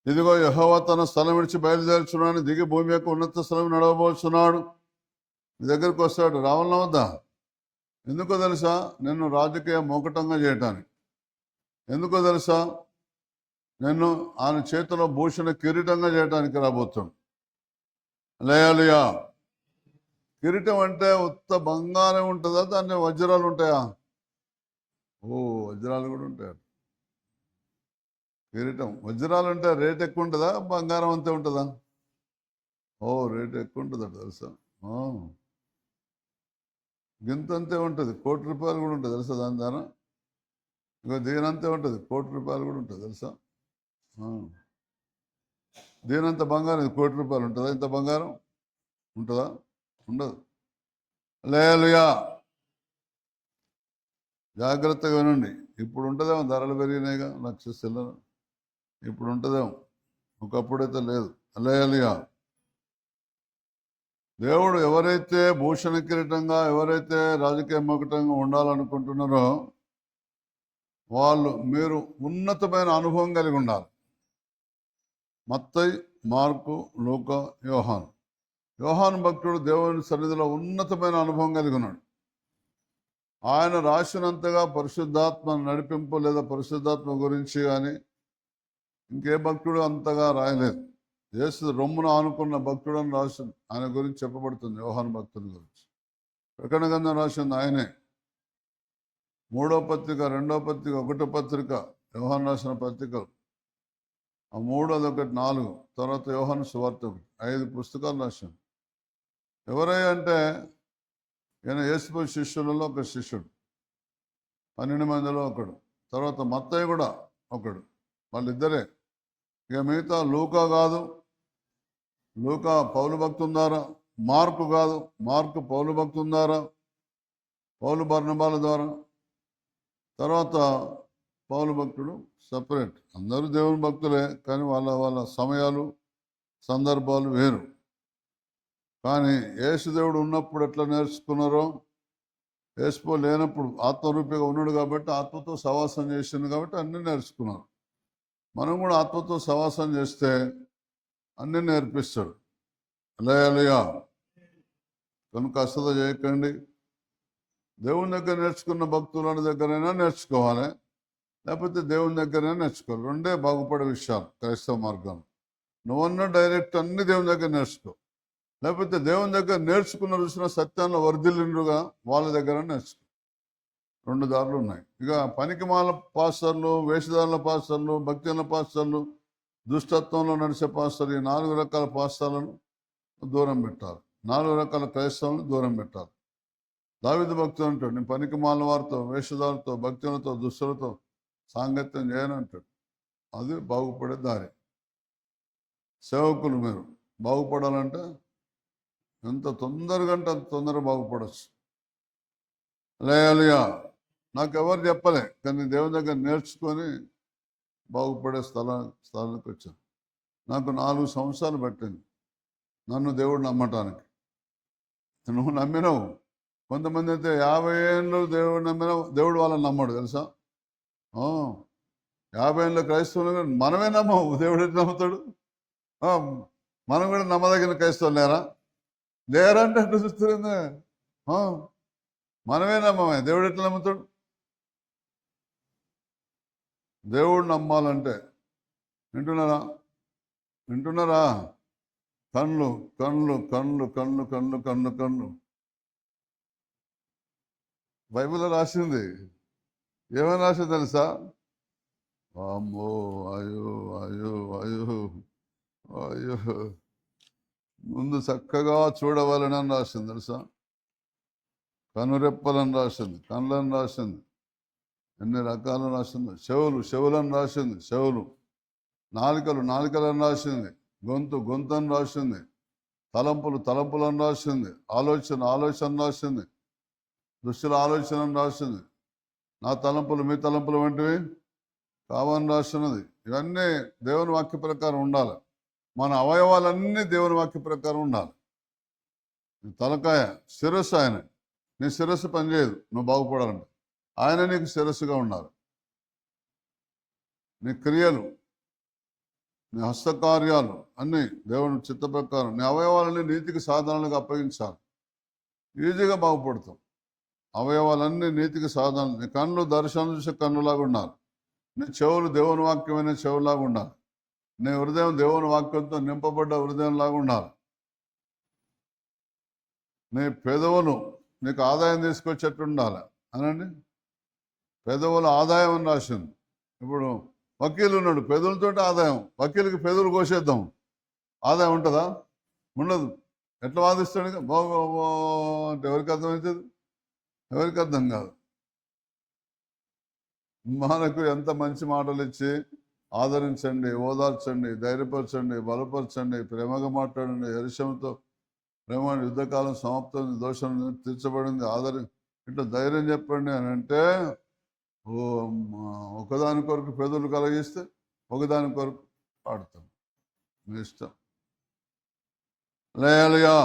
ఇదిగో యెహోవా తన స్థలం విడిచి బయలుదేరుచున్నాడు, దిగి భూమి యొక్క ఉన్నత స్థలం నడవబోతున్నాడు. నీ దగ్గరకు వస్తాడు. రావాలన్నా వద్దా? ఎందుకో తెలుసా? నిన్ను రాజకీయ మోకటంగా చేయటానికి. ఎందుకో తెలుసా? నిన్ను ఆయన చేతిలో భూషణ కిరీటంగా చేయడానికి రాబోతాడు. లేయా, కిరీటం అంటే ఉత్త బంగారం ఉంటుందా? దాన్ని వజ్రాలు ఉంటాయా? వజ్రాలు కూడా ఉంటాయి. కిరీటం వజ్రాలు అంటే రేట్ ఎక్కువ ఉంటుందా? బంగారం అంతే ఉంటుందా? రేట్ ఎక్కువ ఉంటుందట తెలుసా? గింతంతే ఉంటుంది. ₹1 కోటి కూడా ఉంటుంది తెలుసా? దాని ధర ఇక దీనంతే ఉంటుంది. ₹1 కోటి కూడా ఉంటుంది తెలుసా? దీనంత బంగారం ₹1 కోటి ఉంటుందా? ఇంత బంగారం ఉంటుందా? ఉండదు. లేయా, జాగ్రత్తగా వినండి. ఇప్పుడు ఉంటుందేమో, ధరలు పెరిగినాయిగా, $1,00,000 ఇప్పుడు ఉంటుందేమో, ఒకప్పుడైతే లేదు. లేయా, దేవుడు ఎవరైతే భూషణ కిరీటంగా, ఎవరైతే రాజకీయ మొకటంగా ఉండాలనుకుంటున్నారో మీరు ఉన్నతమైన అనుభవం కలిగి ఉండాలి. మత్తయి, మార్కు, లూకా, యోహాను. యోహాను భక్తుడు దేవుని సన్నిధిలో ఉన్నతమైన అనుభవం కలిగి ఉన్నాడు. ఆయన రాసినంతగా పరిశుద్ధాత్మ నడిపింపు లేదా పరిశుద్ధాత్మ గురించి కానీ ఇంకే భక్తుడు అంతగా రాయలేదు. యేసు రొమ్మును ఆనుకున్న భక్తుడు అని రాసింది, ఆయన గురించి చెప్పబడుతుంది. యోహాను భక్తుని గురించి ప్రకటన గ్రంథం రాసింది ఆయనే. 3వ పత్రిక, 2వ పత్రిక, 1వ పత్రిక, యోహాను రాసిన పత్రికలు ఆ 3, అదొకటి 4, తర్వాత యోహాను సువార్త 5 పుస్తకాలు రాశాను. ఎవరయ్యా అంటే ఈయన యేసు శిష్యులలో ఒక శిష్యుడు, 12 మందిలో ఒకడు. తర్వాత మత్తయి కూడా ఒకడు, వాళ్ళిద్దరే. ఇక మిగతా లూకా కాదు, లూకా పౌలు భక్తుందారా. మార్కు కాదు, మార్కు పౌలు భక్తుందారా, పౌలు బర్నబాల ద్వారా. తర్వాత పౌలు భక్తుడు సపరేట్. అందరూ దేవుని భక్తులే, కానీ వాళ్ళ వాళ్ళ సమయాలు సందర్భాలు వేరు. కానీ యేసుదేవుడు ఉన్నప్పుడు ఎట్లా నేర్చుకున్నారో, యేసు లేనప్పుడు ఆత్మరూపిగా ఉన్నాడు కాబట్టి ఆత్మతో సవాసం చేసిండు కాబట్టి అన్నీ నేర్చుకున్నారు. మనం కూడా ఆత్మతో సవాసం చేస్తే అన్నీ నేర్పిస్తాడు. హల్లెలూయా. కనుక అశ్రద్ధ చేయకండి. దేవుని దగ్గర నేర్చుకున్న భక్తుల దగ్గరైనా నేర్చుకోవాలి, లేకపోతే దేవుని దగ్గరైనా నేర్చుకోవాలి. రెండే బాగుపడే విషయాలు క్రైస్తవ మార్గం. నువ్వన్నా డైరెక్ట్ అన్ని దేవుని దగ్గర నేర్చుకో, లేకపోతే దేవుని దగ్గర నేర్చుకున్న రుచిన సత్యాన్ని వర్ధిల్లుగా వాళ్ళ దగ్గర నేర్చుకో. 2 దారులు ఉన్నాయి. ఇక పనికిమాల పాస్టర్లు, వేషధారుల పాస్టర్లు, భక్తుల పాస్టర్లు, దుష్టత్వంలో నడిచే పాస్టర్లు, ఈ 4 రకాల పాస్టర్లను దూరం పెట్టాలి. 4 రకాల క్రైస్తవులను దూరం పెట్టాలి. దావీదు భక్తులు అంటాడు, నేను పనికిమాల వారితో, వేషధారులతో, భక్తులతో, దుస్తులతో సాంగత్యం చేయనంటాడు. అది బాగుపడే దారి. సేవకులు మీరు బాగుపడాలంటే ఎంత తొందరగా అంటే అంత తొందరగా బాగుపడవచ్చు. హల్లెలూయా. నాకు ఎవరు చెప్పలే, కానీ దేవుని దగ్గర నేర్చుకొని బాగుపడే స్థలానికి వచ్చాను. నాకు 4 సంవత్సరాలు పట్టింది నన్ను దేవుడు నమ్మటానికి. నువ్వు నమ్మినావు. కొంతమంది అయితే 50 ఏళ్ళు దేవుడు నమ్మినావు, దేవుడు వాళ్ళని నమ్మడు తెలుసా. 50 ఏళ్ళ క్రైస్తవులు మనమే నమ్మవు, దేవుడు ఎట్లా నమ్ముతాడు. మనం కూడా నమ్మదగిన క్రైస్తవులు లేరా అంటే అట్లా చూస్తుంది. మనమే నమ్మమే, దేవుడు ఎట్లా నమ్ముతాడు. దేవుడు నమ్మాలంటే వింటున్నారా కళ్ళు కళ్ళు కళ్ళు కళ్ళు కళ్ళు కళ్ళు కళ్ళు బైబిల్లో రాసింది. ఏమని రాసింది తెలుసా. అమ్మో, అయ్యో అయ్యో అయ్యో అయ్యో, ముందు చక్కగా చూడవాలని రాసింది తెలుసా. కనురెప్పలని రాసింది, కళ్ళని రాసింది, ఎన్ని రకాలను రాసింది. చెవులను రాసింది, చెవులు. నాలుకలను రాసింది, గొంతని రాసింది, తలంపులను రాసింది, ఆలోచన రాసింది, దుష్టుల ఆలోచనను రాసింది. నా తలంపులు మీ తలంపులు వంటివి కావని రాసినది. ఇవన్నీ దేవుని వాక్య ప్రకారం ఉండాలి. మన అవయవాలన్నీ దేవుని వాక్య ప్రకారం ఉండాలి. తలకాయ, శిరస్సు ఆయన. నీ శిరస్సు పనిచేయదు నువ్వు బాగుపడాలంటే. ఆయన నీకు శిరస్సుగా ఉండాలి. నీ క్రియలు, నీ హస్తకార్యాలు అన్నీ దేవుని చిత్త ప్రకారం. నీ అవయవాలని నీతికి సాధనాలుగా అప్పగించాలి. ఈజీగా బాగుపడతాం. అవయవాలన్నీ నీతికి సాధనలు. నీ కళ్ళు దర్శనం చూసే కన్నులాగా ఉండాలి. నీ చెవులు దేవుని వాక్యమైన చెవులాగా ఉండాలి. నీ హృదయం దేవుని వాక్యంతో నింపబడ్డ హృదయంలాగా ఉండాలి. నీ పెదవులు నీకు ఆదాయం తీసుకొచ్చేట్టు ఉండాలి అనండి. పెదవుల ఆదాయం అని రాసింది. ఇప్పుడు వకీలు ఉన్నాడు, పెదవులతోటి ఆదాయం. వకీలుకి పెదవులు కోసేద్దాం, ఆదాయం ఉంటుందా? ఉండదు. ఎట్లా వాదిస్తాడు? బాబు అంటే ఎవరికి అర్థమవుతుంది? ఎవరికి అర్థం కాదు. మనకు ఎంత మంచి మాటలు ఇచ్చి ఆదరించండి, ఓదార్చండి, ధైర్యపరచండి, బలపరచండి, ప్రేమగా మాట్లాడండి, ఎరుషంతో ప్రేమ యుద్ధకాలం సమాప్తం, దోషం తీర్చబడింది, ఇట్లా ధైర్యం చెప్పండి అని అంటే, ఒకదాని కొరకు పెదవులు కలిగిస్తే ఒకదాని కొరకు పాడతాం. మీ ఇష్టం. హల్లెలూయా.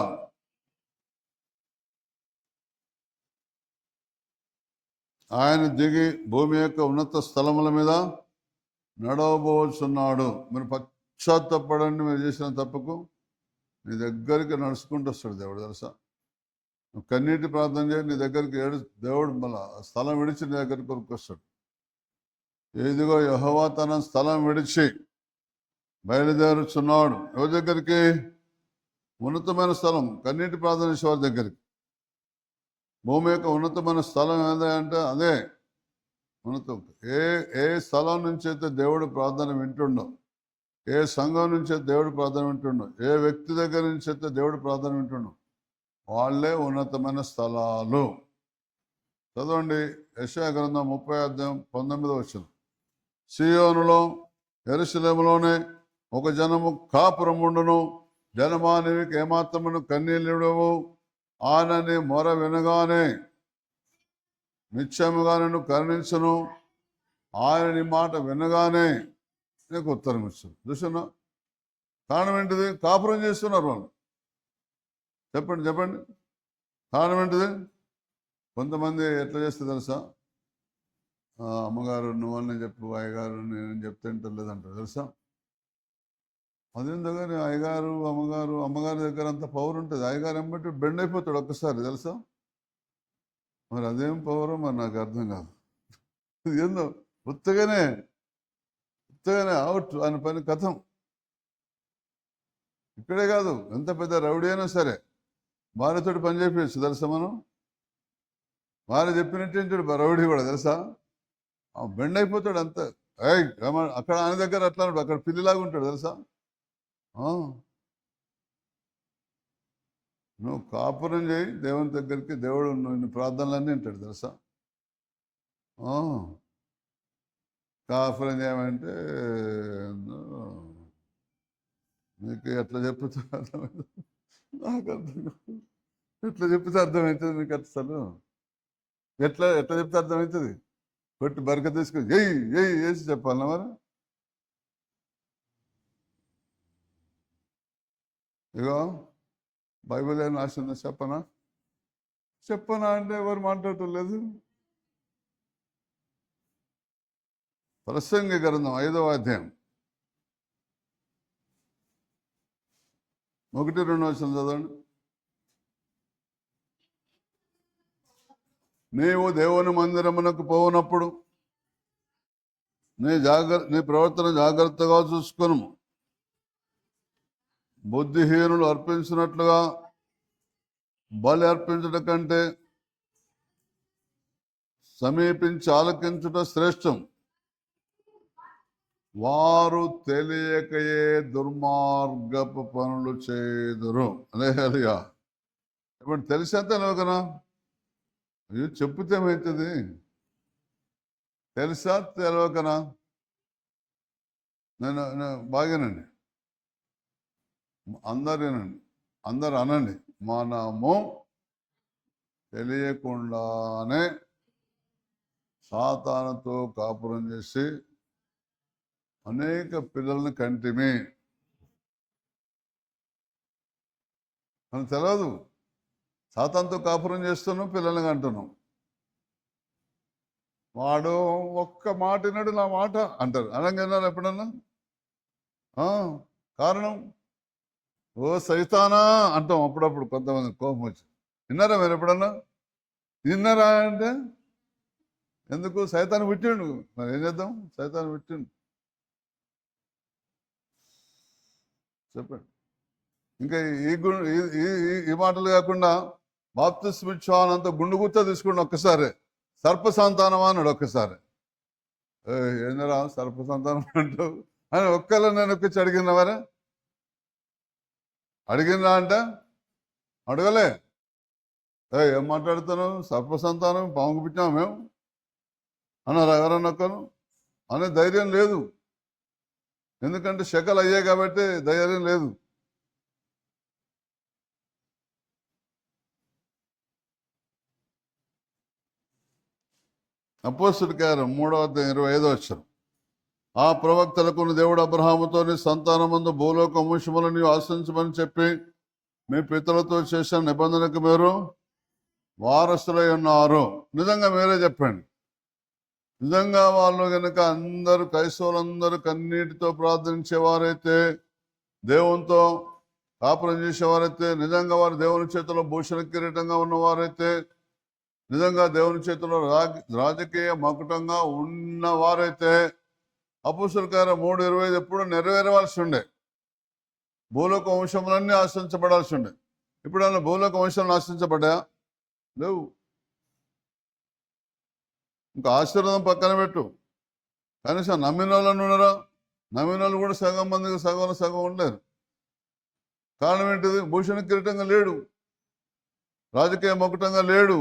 ఆయన దిగి భూమి యొక్క ఉన్నత స్థలముల మీద నడవబోచున్నాడు. మీరు పశ్చాత్తపడండి మీరు చేసిన తప్పుకు. నీ దగ్గరికి నడుచుకుంటూ వస్తాడు దేవుడు, తెలుసా. నువ్వు కన్నీటి ప్రార్థన చేయి, నీ దగ్గరికి దేవుడు మళ్ళా స్థలం విడిచి నీ దగ్గరికి కొనుక్కొస్తాడు. ఏదిగో యెహోవా తన స్థలం విడిచి బయలుదేరుచున్నాడు. ఎవరి దగ్గరికి? ఉన్నతమైన స్థలం, కన్నీటి ప్రార్థన చేసేవారి దగ్గరికి. భూమి యొక్క ఉన్నతమైన స్థలం ఏదంటే అదే ఉన్నతం. ఏ స్థలం నుంచి అయితే దేవుడు ప్రార్థన వింటుండో, ఏ సంఘం నుంచి అయితే దేవుడు ప్రార్థన వింటుండో, ఏ వ్యక్తి దగ్గర నుంచి అయితే దేవుడు ప్రార్థన వింటుండో, వాళ్ళే ఉన్నతమైన స్థలాలు. చదవండి యెషయా గ్రంథం 30:19. సీయోనులో యెరూషలేములోనే ఒక జనము కాపురముండును, జనమానవికి ఏమాత్రమును కన్నీళ్ళుడవు. ఆయనని మొర వినగానే నిత్యముగా నన్ను కరుణించును, ఆయనని మాట వినగానే నీకు ఉత్తరం ఇస్తాను. చూస్తున్నా కారణం ఏంటిది? కాపురం చేస్తున్నారు వాళ్ళు. చెప్పండి కారణం ఏంటిది? కొంతమంది ఎట్లా చేస్తే తెలుసా, అమ్మగారు నువ్వని చెప్పు, అయ్యగారు నేను చెప్తే లేదంటారు, తెలుసా. అదేందో కానీ అమ్మగారి దగ్గర అంత పవర్ ఉంటుంది. అయ్యగారు ఏమంటే బెండ్ అయిపోతాడు ఒక్కసారి, తెలుసా. మరి అదేం పవరో మరి నాకు అర్థం కాదు. ఏందో ఉత్తగానే అవుట్ అని పని కథం. ఇక్కడే కాదు, ఎంత పెద్ద రౌడీ అయినా సరే భార్యతోటి పని చేయించు, తెలుసా. మనం భార్య చెప్పినట్టు రౌడీ కూడా, తెలుసా. బెండ్ అయిపోతాడు అంత. అక్కడ ఆయన దగ్గర అట్లా ఉంటాడు, అక్కడ పిల్లిలాగా ఉంటాడు, తెలుసా. నువ్వు కాపురం చేయి దేవుని దగ్గరికి, దేవుడు నిన్ను ప్రార్థనలన్నీ వింటాడు, తెలుసా. కాపురం చేయమంటే నీకు ఎట్లా చెప్తే అర్థమవుతుంది, నాకు అర్థం కాదు. ఎట్లా చెప్తే అర్థమవుతుంది నీకు? అసలు ఎట్లా చెప్తే అర్థమవుతుంది? కొట్టి బరక తీసుకొని వేసి చెప్పాలన్నా మరి. ఇగో బైబిల్ ఏం రాసిందో చెప్పనా అంటే ఎవరు మాట్లాడటం లేదు. ప్రసంగి గ్రంథం 5వ అధ్యాయం 1-2 చదవండి. నీవు దేవుని మందిరమునకు పోవునప్పుడు నీ ప్రవర్తన జాగ్రత్తగా చూసుకొను. బుద్ధిహీనులు అర్పించినట్లుగా బలి అర్పించుట కంటే సమీపించి ఆలకించుట శ్రేష్టం. వారు తెలియకయే దుర్మార్గపు పనులు చేదురు. హల్లెలూయా. ఇప్పుడు తెలిసా తెలియకనా? అయ్యో చెప్పుతే ఏమవుతుంది? తెలుసా తెలియకనా? నేను బాగానండి, అందరు అనండి, మనము తెలియకుండానే సాతానుతో కాపురం చేసి అనేక పిల్లల్ని కంటిమి. మనకు తెలియదు, సాతానుతో కాపురం చేస్తున్నాం, పిల్లల్ని కంటున్నాం. వాడు ఒక్క మాట విన్నాడు, నా మాట అంటారు. అనగానే ఎప్పుడన్నా కారణం ఓ సైతానా అంటాం అప్పుడప్పుడు. కొంతమంది కోపం వచ్చి, విన్నారా మీరు ఎప్పుడన్నా? విన్నారా అంటే ఎందుకు? సైతాన్ని పుట్టిండు, మరి ఏం చేద్దాం? సైతాన్ని పుట్టిండు. చెప్పండి. ఇంకా ఈ మాటలు కాకుండా బాప్తిస్మా ఇచ్చానంత గుండుగుత్త తీసుకుని ఒక్కసారి సర్ప సంతానం అన్నాడు. ఒక్కసారి ఏందరా సర్ప సంతానం అంటావు అని ఒక్కళ్ళ నేను ఒక్కచి అడిగినవారా? అడిగినా అంటే అడగలే. ఏం మాట్లాడుతున్నావు? సర్ప సంతానం, పాముకు పుట్టినాము మేము అన్నారు ఎవరన్నా ఒక్కరు. అనే ధైర్యం లేదు, ఎందుకంటే శకలు అయ్యాయి కాబట్టి ధైర్యం లేదు. అపోస్తలుల కార్యం 3:25. ఆ ప్రవక్తలకు దేవుడు అబ్రహాముతోని సంతానమందు భూలోక వంశములను ఆశించమని చెప్పి మీ పితరులతో చేసిన నిబంధనకు మీరు వారసులై ఉన్నారు. నిజంగా మీరే చెప్పండి, నిజంగా వాళ్ళు కనుక అందరూ క్రైస్తవులందరూ కన్నీటితో ప్రార్థించేవారైతే, దేవునితో కాపురం చేసేవారైతే, నిజంగా వారు దేవుని చేతిలో భూషణ కిరీటంగా ఉన్నవారైతే, నిజంగా దేవుని చేతిలో రాజకీయ మకుటంగా ఉన్నవారైతే అపోస్తలుల కార్యం 3:25 ఎప్పుడు నెరవేరవలసి ఉండే. భూలోక వంశములన్నీ ఆశించబడాల్సి ఉండే. ఇప్పుడు భూలోక వంశాలను ఆశించబడ్డా లేవు. ఇంకా ఆశీర్వాదం పక్కన పెట్టు, కనీసం నమ్మిన వాళ్ళని ఉన్నారా? నమ్మిన వాళ్ళు కూడా సగం మందికి సగం ఉండలేరు. కారణం ఏంటిది? భూషణ కిరీటంగా లేడు, రాజకీయ మకుటంగా లేడు.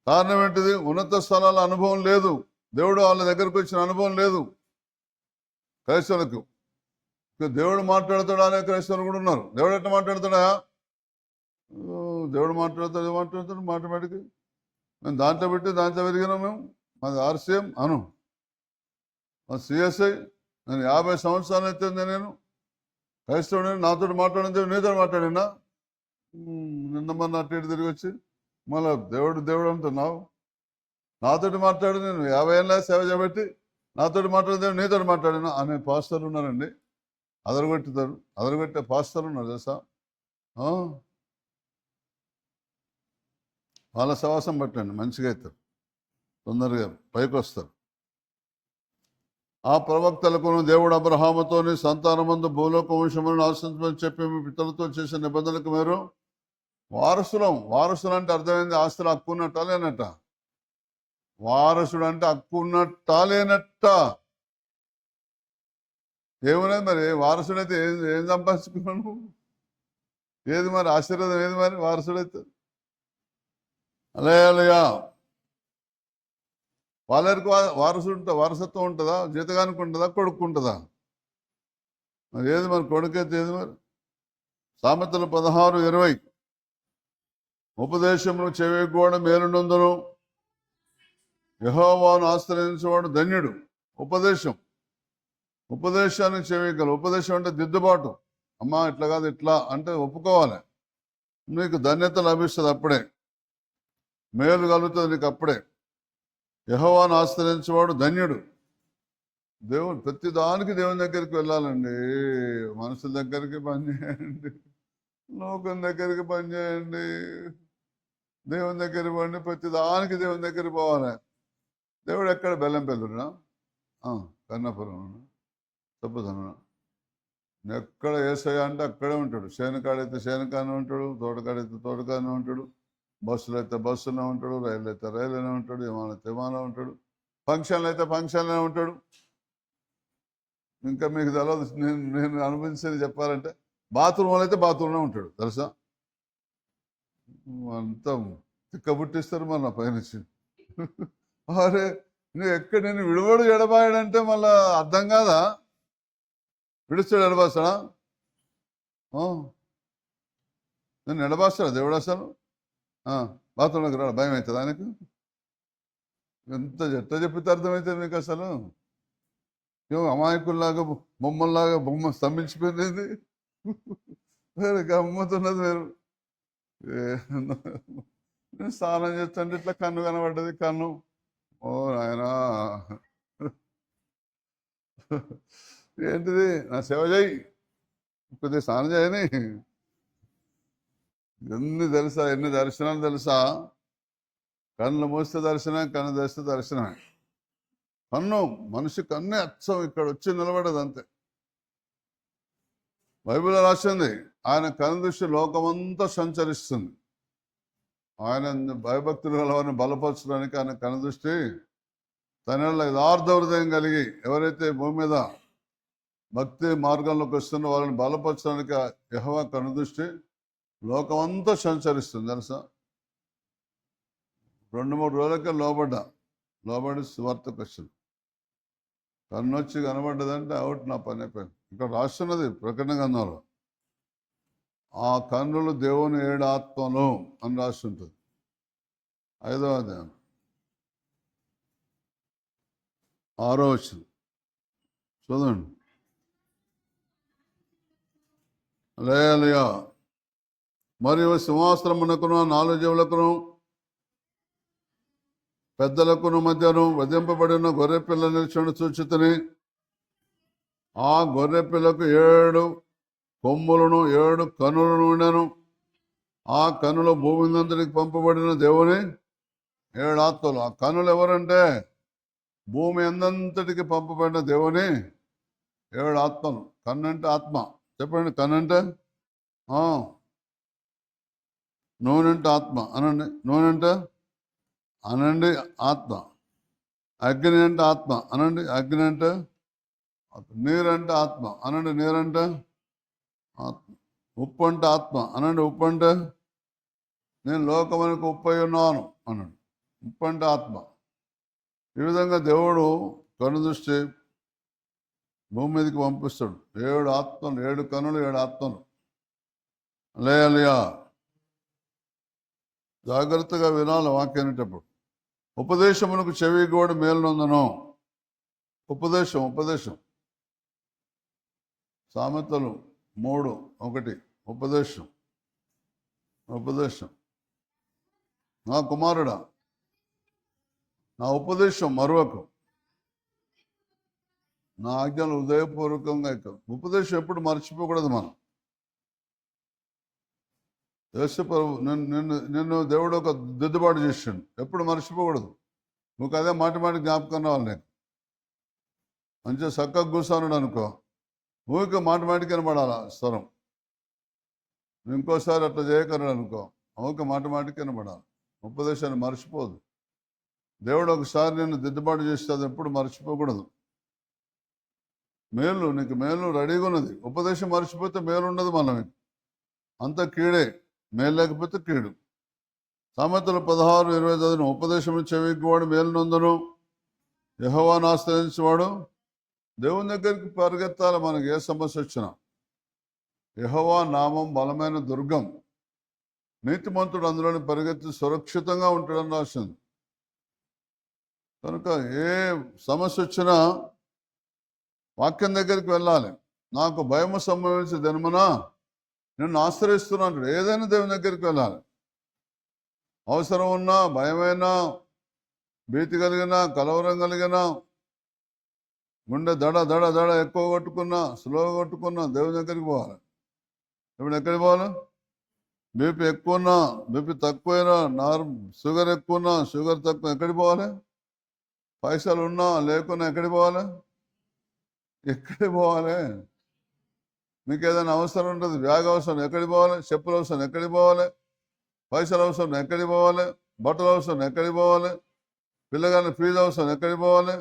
కారణం ఏంటిది? ఉన్నత స్థలాల అనుభవం లేదు, దేవుడు వాళ్ళ దగ్గరకు వచ్చిన అనుభవం లేదు క్రైస్తవులకు. దేవుడు మాట్లాడతాడా అనే క్రైస్తవులు కూడా ఉన్నారు. దేవుడు ఎట్లా మాట్లాడతాడా? దేవుడు మాట్లాడతాడు మాటమాటికి. మేము దాంట్లో పెట్టి దాంట్లో పెరిగినాం. మేము మాది ఆర్సీఎం అను, మా సిఎస్ఐ. నేను 50 సంవత్సరాలు అయితే నేను క్రైస్తవుడు. నాతో మాట్లాడిన నీతో మాట్లాడినా నిన్న మొన్న అటు ఇటు తిరిగి వచ్చి మళ్ళీ దేవుడు అంటున్నావు. నాతోటి మాట్లాడి నేను 50 ఏళ్ళ సేవ చేయబట్టి నాతోటి మాట్లాడిన నీతో మాట్లాడినా అనే పాస్టర్లు ఉన్నారండి. అదరగొట్టే పాస్టర్లు ఉన్నారు తెలుసా. వాళ్ళ సవాసం పట్టండి, మంచిగా అవుతారు, తొందరగా పైకి వస్తారు. ఆ ప్రవక్తలకు దేవుడు అబ్రహాముతోని సంతానమందు భూలోక వంశములను ఆశించమని చెప్పి మీ పితరులతో చేసిన నిబంధనలకు మీరు వారసులు అంటే అర్థమైంది, ఆస్తులు హక్కు ఉన్నట్టా లేనట్ట? వారసుడు అంటే హక్కు ఉన్నట్టా లేనట్ట? ఏమున్నది మరి? వారసుడైతే ఏం సంపాదించుకున్నాను? ఏది మరి ఆశీర్వాదం? ఏది మరి వారసుడైతే? అలయా వాళ్ళకి వారసత్వం ఉంటుందా? జీతగానికి ఉంటుందా? కొడుకుంటుందా? మరి ఏది మరి? కొడుకైతే ఏది మరి? సామెతలు 16:20 ఉపదేశమును చెవిగోడ మేలునందును యెహోవాను ఆశ్రయించేవాడు ధన్యుడు. ఉపదేశానికి చెవిగల. ఉపదేశం అంటే దిద్దుబాటు. అమ్మా ఇట్లా కాదు ఇట్లా అంటే ఒప్పుకోవాలి. నీకు ధన్యత లభిస్తుంది, అప్పుడే మేలు కలుగుతుంది నీకు, అప్పుడే. యెహోవాను ఆశ్రయించేవాడు ధన్యుడు. ప్రతి దానికి దేవుని దగ్గరికి వెళ్ళాలండి. మనుషుల దగ్గరికి పనిచేయండి, లోకం దగ్గరికి పనిచేయండి, దేవుని దగ్గరికి పోండి. ప్రతి దానికి దేవుని దగ్గరికి పోవాలి. దేవుడు ఎక్కడ? బెల్లంపల్లినా, కన్నపురం, తప్పుదన. ఎక్కడ యేసయ్య అంటే అక్కడే ఉంటాడు. శేనకాడైతే శేనకానే ఉంటాడు, తోటకాడైతే తోటకానే ఉంటాడు, బస్సులు అయితే బస్సులోనే ఉంటాడు, రైలు అయితే రైలులోనే ఉంటాడు, విమానం అయితే విమానం ఉంటాడు, ఫంక్షన్లు అయితే ఫంక్షన్లోనే ఉంటాడు. ఇంకా మీకు తెలియదు, నేను అనుభవించేది చెప్పాలంటే బాత్రూంలో అయితే బాత్రూంలో ఉంటాడు తెలుసా. అంతా తిక్కబుట్టిస్తారు మళ్ళీ పైనుంచి. అరే నేను విడువడు ఎడబాయడంటే మళ్ళా అర్థం కాదా? విడుస్తాడు ఎడబాస్తాడా? నేను ఎడబాస్తాడా దేవుడు అసలు? బాత్రూంలోకి రాడు, భయం అవుతుంది ఆయనకు. ఎంత చెప్పితే అర్థమైతే మీకు అసలు? అమాయకుల్లాగా బొమ్మ స్తంభించిపోయింది. వేరే గమ్మతున్నది. నేను స్నానం చేస్తుంటే ఇట్లా కన్ను కనబడ్డది. కన్ను, ఓ నాయనా ఏంటిది? నా సేవ చేయి, కొద్దిగా స్నానం చేయని. ఎన్ని దర్శనాలు తెలుసా? కన్ను మూస్తే దర్శనం, కన్ను తెస్తే దర్శనమే. మనిషి కన్నే అచ్చం ఇక్కడ వచ్చి నిలబడదు అంతే. బైబిల్లో రాసింది, ఆయన కన్ను దృష్టి లోకమంతా సంచరిస్తుంది. ఆయన భయభక్తులు గలవారిని బలపరచడానికి ఆయన కన్ను దృష్టి తన యథార్థ హృదయం కలిగి ఎవరైతే భూమి మీద భక్తి మార్గంలోకి వస్తున్న వాళ్ళని బలపరచడానికి యెహోవా కన్ను దృష్టి లోకమంతా సంచరిస్తుంది తెలుసా. 2-3 రోజులకే లోబడి సువార్తకు వచ్చాను. కన్ను వచ్చి కనబడ్డదంటే అవుట్, నా పని అయిపోయింది. ఇక్కడ రాస్తున్నది ప్రకటన గ్రంథంలో, ఆ కన్నులు దేవుని 7 ఆత్మలు అని రాస్తుంటుంది. 5వ అధ్యాయం 6వ వచనం చదవండి. హల్లెలూయా. మరియు సింహాసనమునకును 4 జీవులకును పెద్దలకును మధ్యను వధింపబడిన గొర్రె పిల్ల నిల్చుండి చూచితిని. ఆ గొర్రె పిల్లకు 7 కొమ్ములను 7 కనులను ఉండెను. ఆ కనుల భూమి అంతటికి పంపబడిన దేవుని 7 ఆత్మలు. ఆ కనులు ఎవరంటే భూమి అంతటికి పంపబడిన దేవుని 7 ఆత్మలు. కన్నంటే ఆత్మ. చెప్పండి, కన్నంటే నూనెంటే ఆత్మ అనండి. నూనెంటే అనండి ఆత్మ. అగ్ని అంటే ఆత్మ అనండి. అగ్ని అంటే నీరంటే ఆత్మ అనండి. నీరంటే ఆత్మ. ఉప్పు అంటే ఆత్మ అనండి. ఉప్పు అంటే నేను లోకమునకు ఉప్పై ఉన్నాను అన్నాడు. ఉప్పు అంటే ఆత్మ. ఈ విధంగా దేవుడు కనుదృష్టి భూమి మీదకి పంపిస్తాడు. 7 ఆత్మలు, 7 కనులు, 7 ఆత్మలు. లేయలియా. జాగ్రత్తగా వినాలి వాక్యం అనేటప్పుడు. ఉపదేశమునకు చెవి కూడా మేలునందను. ఉపదేశం సామెతలు 3:1. ఉపదేశం నా కుమారుడా, నా ఉపదేశం మరువకు, నా ఆజ్ఞలు హృదయపూర్వకంగా ఎక్కువ. ఉపదేశం ఎప్పుడు మర్చిపోకూడదు మనం. యేసుప్రభు నిన్ను దేవుడు ఒక దిద్దుబాటు చేసాడు. ఎప్పుడు మర్చిపోకూడదు. నువ్వు అదే మాటి జ్ఞాపకం రావాలి. నేను మంచిగా చక్కగా కూర్చోన్నాడు అనుకో, ఊరికే మాటికి వినబడాలా స్వరం. ఇంకోసారి అట్లా చేయకరాడు అనుకో, ఊరికే మాటికి వినబడాలి. ఉపదేశాన్ని మర్చిపోదు. దేవుడు ఒకసారి నిన్ను దిద్దుబాటు చేస్తే అది ఎప్పుడు మర్చిపోకూడదు. నీకు మేలు రెడీగా ఉన్నది. ఉపదేశం మర్చిపోతే మేలు ఉండదు. మనం అంత కీడే. మేలు లేకపోతే కీడు. సామెతలు 16:20 చదివిన. ఉపదేశం చెవికివాడు మేలు నొందును, యెహోవాను ఆశ్రయించేవాడు దేవుని దగ్గరికి పరిగెత్తాలి. మనకి ఏ సమస్య వచ్చినా యెహోవా నామం బలమైన దుర్గం, నీతిమంతుడు అందులోని పరిగెత్తి సురక్షితంగా ఉంటాడని రాసింది. కనుక ఏ సమస్య వచ్చినా వాక్యం దగ్గరికి వెళ్ళాలి. నాకు భయము సంభవించే దినమున నిన్ను ఆశ్రయిస్తున్నాడు. ఏదైనా దేవుని దగ్గరికి వెళ్ళాలి. అవసరం ఉన్నా, భయమైనా, భీతి కలిగినా, కలవరం కలిగినా, గుండె దడ ఎక్కువ కొట్టుకున్నా, స్లోగా కొట్టుకున్నా దేవుని దగ్గరికి పోవాలి. ఇప్పుడు ఎక్కడికి పోవాలి? బీపీ ఎక్కువన్నా, బీపీ తక్కువైనా, షుగర్ ఎక్కువన్నా, షుగర్ తక్కువ, ఎక్కడికి పోవాలి? పైసలు ఉన్నా లేకున్నా ఎక్కడికి పోవాలి? మీకు ఏదైనా అవసరం ఉంటుంది, బ్యాగ్ అవసరం, ఎక్కడికి పోవాలి? చెప్పులు అవసరం, ఎక్కడికి పోవాలి? పైసలు అవసరం, ఎక్కడికి పోవాలి? బట్టలు అవసరం, ఎక్కడికి పోవాలి? పిల్లగాని ఫీజు అవసరం, ఎక్కడికి పోవాలి?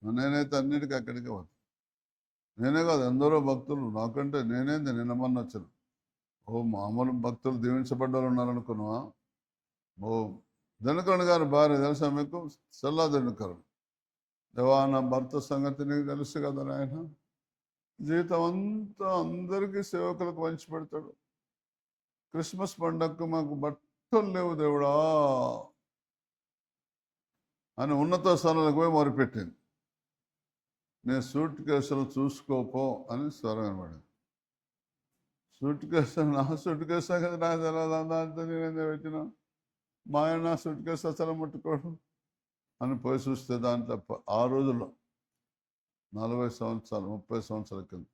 నేనైతే అన్నిటికీ అక్కడికి పోతాను. నేనే కాదు, ఎందరో భక్తులు నాకంటే నేనేంది నిన్నమన్న వచ్చాను. మామూలు భక్తులు దీవించబడ్డ వాళ్ళు ఉన్నారనుకున్నావా? దినకరుణ్ గారి భార్య తెలుసా మీకు? సెల్లా దినకరుణ్. దేవా, నా భర్త సంగతి నీకు తెలుసు కదా నాయన. జీవితం అంతా అందరికీ సేవకులకు పంచి పెడతాడు. క్రిస్మస్ పండగకు మాకు బట్టలు లేవు దేవుడా అని ఉన్నత స్థానాలకు పోయి మొరుపెట్టింది. నేను సూట్ కేసులు చూసుకోపో అని స్వరం వినబడింది. సూట్ కేసు నా సూట్ కేసు కదా, నా తెలదంతా నేనేందో పెట్టినా, మా ఆయన నా సూట్ కేసు అసలు ముట్టుకోడు అని పోయి చూస్తే దాంట్లో ఆ రోజుల్లో 40 సంవత్సరాలు 30 సంవత్సరాల కింద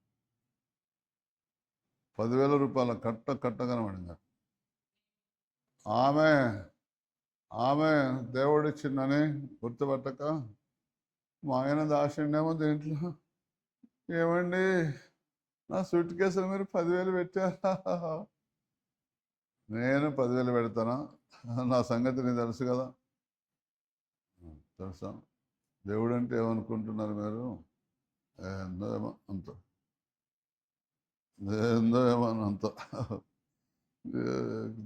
10,000 రూపాయల కట్ట కనబడింది. ఆమె దేవుడిచ్చిందని గుర్తుపట్టక మా ఆయన దాచిండేమో దీంట్లో. ఏమండి, నా సూట్ కేసులు మీరు 10,000 పెట్టారా? నేను 10,000 పెడతానా? నా సంగతి నీకు తెలుసు కదా. తెలుసా? దేవుడు అంటే ఏమనుకుంటున్నారు మీరు? ఏందో ఏమో అంత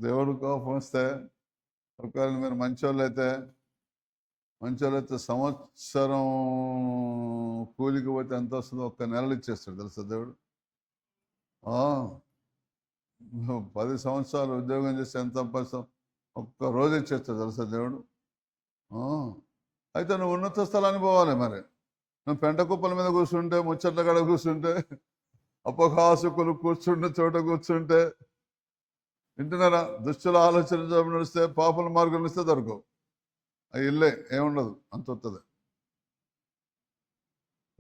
దేవుడు కోపం వస్తే, ఒకవేళ మీరు మంచోళ్ళు అయితే సంవత్సరం కూలికి పోతే ఎంత వస్తుందో 1 నెలలు ఇచ్చేస్తాడు తెలుసా దేవుడు. 10 సంవత్సరాలు ఉద్యోగం చేస్తే ఎంత సంపాదిస్తాం? 1 రోజు ఇచ్చేస్తాడు తెలుసా దేవుడు. అయితే నువ్వు ఉన్నత స్థలానికి పోవాలి. మరి నువ్వు పెంట కుప్పల మీద కూర్చుంటే, ముచ్చట్ల కాడ కూర్చుంటే, అపహాసుకులు కూర్చుంటే చోట కూర్చుంటే, వింటున్నారా? దుష్టుల ఆలోచన నడిస్తే, పాపల మార్గం ఇస్తే దొరకవు. ఆ ఇల్లే ఏముండదు, అంత వస్తుంది.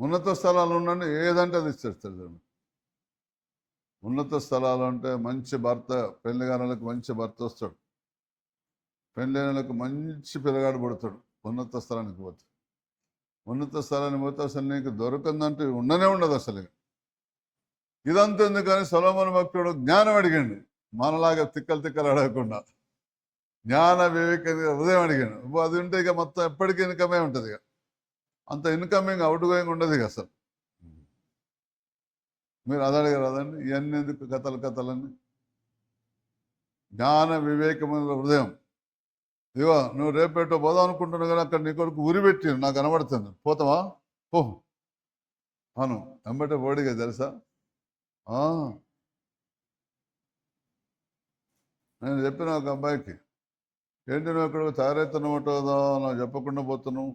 ఉన్నత స్థలాలు ఉండండి, ఏదంటే అది ఇచ్చేస్తాడు. ఉన్నత స్థలాలు అంటే మంచి భర్త, పెళ్లిగానులకు మంచి భర్త వస్తాడు, పెళ్ళైనలకు మంచి పిల్లగాడు పుడతాడు. ఉన్నత స్థలానికి పోతే, ఉన్నత స్థలానికి పోతే అసలు నీకు దొరకందంటే ఉండనే ఉండదు అసలు. ఇదంతా ఎందుకని సొలొమోను భక్తుడు జ్ఞానం అడిగాడు, మనలాగా తిక్కలు అడగకుండా జ్ఞాన వివేక హృదయం అడిగాడు. అది ఉంటే ఇక మొత్తం ఎప్పటికీ ఇన్కమే ఉంటుంది. ఇక అంత ఇన్కమింగ్ అవుట్ గోయింగ్ ఉండదు ఇక అసలు. మీరు అది అడిగారు అదండి, ఇవన్నీ ఎందుకు కథలన్నీ? జ్ఞాన వివేకమైన హృదయం. ఇవో నువ్వు రేపేటో పోదాం అనుకుంటున్నావు కానీ అక్కడ నీ కొడుకు ఉరి పెట్టి నాకు కనబడుతుంది, పోతావా? పో అను, వెంబటే ఓడిగా తెలుసా. నేను చెప్పిన ఒక అబ్బాయికి, ఏంటి నువ్వు ఇక్కడ తయారవుతున్నట్టోదా, నాకు చెప్పకుండా పోతున్నావు,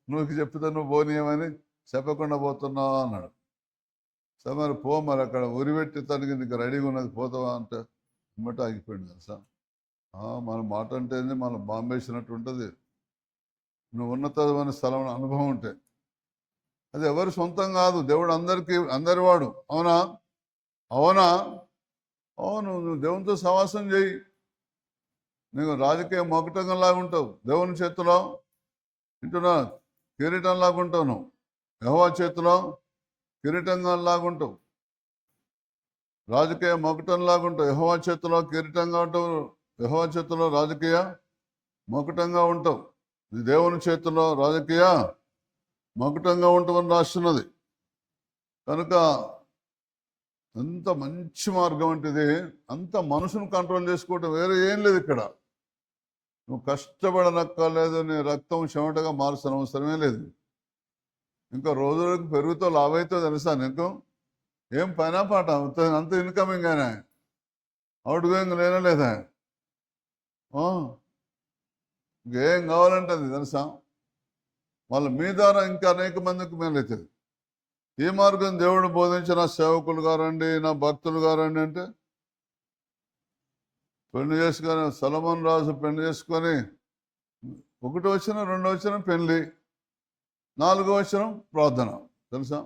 నువ్వు చెప్తే నువ్వు పోనీయమని చెప్పకుండా పోతున్నావు అన్నాడు. సరే మరి పో, మరి అక్కడ ఉరిపెట్టి తనకి నీకు రెడీగా ఉన్నది, పోతావా అంటే వెంబటే ఆగిపోయింది తెలుసా. మన మాట అంటే ఏంది, మన బాంబేసినట్టు ఉంటుంది. నువ్వు ఉన్నతమైన స్థలం అనుభవం ఉంటే అది ఎవరి సొంతం కాదు, దేవుడు అందరి వాడు. అవునా? అవును, నువ్వు దేవునితో సహవాసం చేయి, నీకు రాజకీయ మొకటంలాగా ఉంటావు, దేవుని చేతిలో వింటున్నా కిరీటంలాగా ఉంటావు, నువ్వు యెహోవా చేతిలో కిరీటంగా లాగుంటావు, రాజకీయ మొకటంలాగా ఉంటావు, యెహోవా చేతిలో కిరీటంగా ఉంటావు, యెహోవా చేతిలో రాజకీయ మొకటంగా ఉంటావు, దేవుని చేతిలో రాజకీయ మొకటంగా ఉంటామని రాస్తున్నది. కనుక అంత మంచి మార్గం అంటే ఇది. అంత మనసును కంట్రోల్ చేసుకోవటం, వేరే ఏం లేదు ఇక్కడ. నువ్వు కష్టపడనక్కర్లేదు, నీ రక్తం చెమటగా మార్చిన అవసరమే లేదు. ఇంకా రోజులకు పెరుగుతో లాభైతే తెలుసా నీకు? ఏం పైన పాట అంత ఇన్కమింగ్ అయినా, అవుట్ గోయింగ్ లేనే లేదా? ఇంకేం కావాలంటే అది తెలుసా. వాళ్ళ మీ ద్వారా ఇంకా అనేక మందికి మేలవుతుంది. ఈ మార్గం దేవుడు బోధించిన సేవకులు గారండి, నా భక్తులు గారండి అంటే, పెళ్లి చేసుకొని సొలొమోను రాజు పెళ్లి చేసుకొని 1వ వచనం 2వ వచనం పెళ్లి, 4వ వచనం ప్రార్థన. తెలుసా,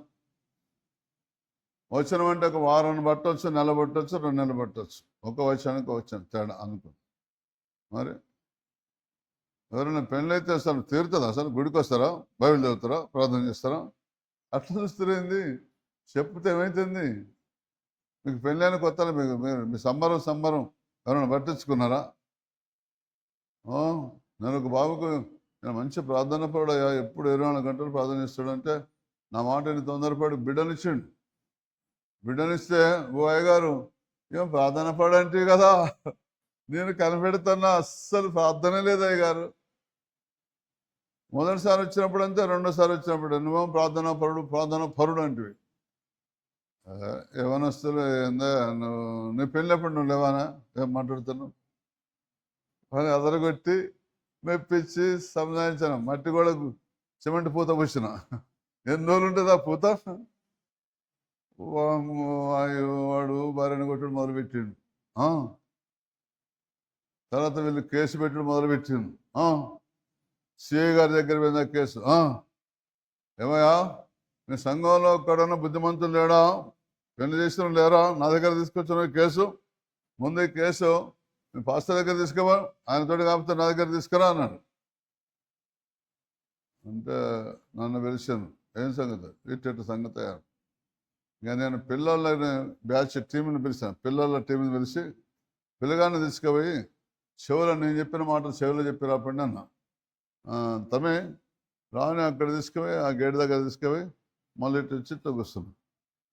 వచనం అంటే ఒక వారాన్ని పట్టవచ్చు, నెల పట్టవచ్చు, 2 నెలలు పట్టవచ్చు. ఒక వచనానికి వచనం తేడా అనుకో. మరి ఎవరైనా పెళ్ళి అయితే అసలు తీరుతుంది? అసలు గుడికి వస్తారా, బైబిల్ చదువుతారా, ప్రార్థన చేస్తారా? అట్లా చూస్తురేంది? చెప్తే ఏమైతుంది? మీకు పెళ్ళైన కొత్తలో మీ సంబరం ఎవరైనా పట్టించుకున్నారా? నేను ఒక బాబుకు, నేను మంచి ప్రార్థన పడయా, ఎప్పుడు 24 గంటలు ప్రార్థన చేస్తాడంటే, నా మాటని తొందరపడి బిడ్డనిస్తే ఓ అయ్యగారు ఏం ప్రార్థన పడంటే కదా, నేను కనిపెడుతున్నా, అస్సలు ప్రార్థనే లేదు అయ్యగారు. మొదటిసారి వచ్చినప్పుడు అంతే, రెండోసారి వచ్చినప్పుడు నువ్వేమో ప్రార్థన పరుడు అంటివి. యవనస్తులు ఏందా, నీ పెళ్ళినప్పుడు నువ్వు లేవానా, ఏం మాట్లాడుతున్నావు అని అదరగొట్టి మెప్పించి సంజాయించాను. మట్టి కూడా సిమెంట్ పూత పోసిన. ఎన్ని రోజులు ఉంటుంది ఆ పూత? వాడు భార్యను కొట్టడం మొదలుపెట్టిండు. తర్వాత వీళ్ళు కేసు పెట్టడం మొదలుపెట్టిండు. సిఐ గారి దగ్గర పోయిన కేసు. ఏమయ్యా, నీ సంఘంలో ఒక్కడన్నా బుద్ధిమంతులు లేడా, పెళ్లి చేసిన లేరా, నా దగ్గర తీసుకొచ్చిన కేసు, ముందు ఈ కేసు మీ పాస్టర్ దగ్గర తీసుకోవా, ఆయనతోటి కాకపోతే నా దగ్గర తీసుకురా అన్నాడు. అంటే నన్ను పిలిచాను, ఏం సంగతి, ఇట్ట సంగతి. ఇక నేను పిల్లల బ్యాచ్ టీంని పిలిచాను, పిల్లల టీంని పిలిచి పిల్లగాన్ని తీసుకుపోయి చెవులో నేను చెప్పిన మాటలు చెవులో చెప్పి రాపండి అన్నా. తమే రాని అక్కడ తీసుకుపోయి ఆ గేట్ దగ్గర తీసుకుపోయి మళ్ళీ ఇటు వచ్చి తొగుస్తున్నాం.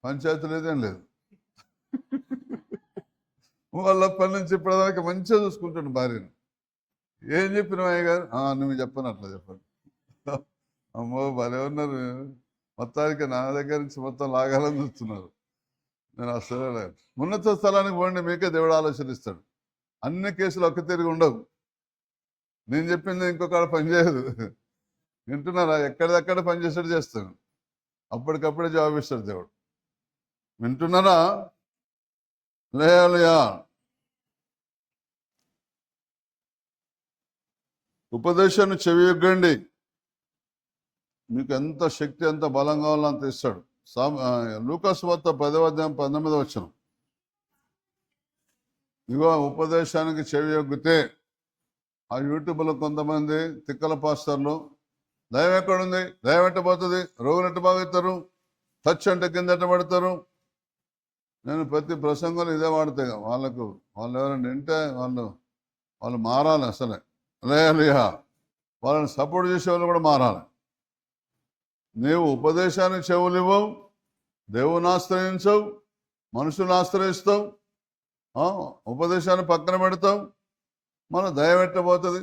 పంచాయతీ లేదేం లేదు. వాళ్ళ పని నుంచి ఇప్పటిదాకా మంచిగా చూసుకుంటాను భార్యను. ఏం చెప్పినావు అయ్య గారు? నువ్వు చెప్పను, అట్లా చెప్పండి. అమ్మో భలే ఉన్నారు, మొత్తానికి నా దగ్గర నుంచి మొత్తం లాగాలని చూస్తున్నారు. నేను అసలు ఉన్నత స్థలానికి పోండి, మీకే దేవుడు ఆలోచనిస్తాడు. అన్ని కేసులు ఒక్క తిరిగి ఉండవు. నేను చెప్పింది ఇంకొక పనిచేయదు. వింటున్నారా? ఎక్కడిదక్కడ పనిచేసేట్టు చేస్తాను, అప్పటికప్పుడే జవాబు ఇస్తాడు దేవుడు. వింటున్నారా? హల్లెలూయా. ఉపదేశాన్ని చెవియొగ్గండి. మీకు ఎంత శక్తి, ఎంత బలం కావాలో అంత ఇస్తాడు. లూకాసు వార్త 10వ అధ్యాయం 19వ వచనం. ఇగో ఉపదేశానికి చెవియొగ్గితే. ఆ యూట్యూబ్లో కొంతమంది తిక్కల పాస్టర్లు దైవం ఎక్కడుంది, దైవం ఎట్టబోతుంది, రోగులు ఎట్ట బాగుతారు, టచ్ అంటే కింద ఎట్ట పడతారు. నేను ప్రతి ప్రసంగంలో ఇదే వాడతాయి. వాళ్ళు ఎవరైనా వింటే వాళ్ళు మారాలి. అసలే లేహ వాళ్ళని సపోర్ట్ చేసే వాళ్ళు కూడా మారాలి. నీవు ఉపదేశానికి చెవులు ఇవ్వవు, దేవుని ఆశ్రయించవు, మనుషులను ఆశ్రయిస్తావు, ఉపదేశాన్ని పక్కన పెడతావు. మన దైవం ఎట్టబోతుంది.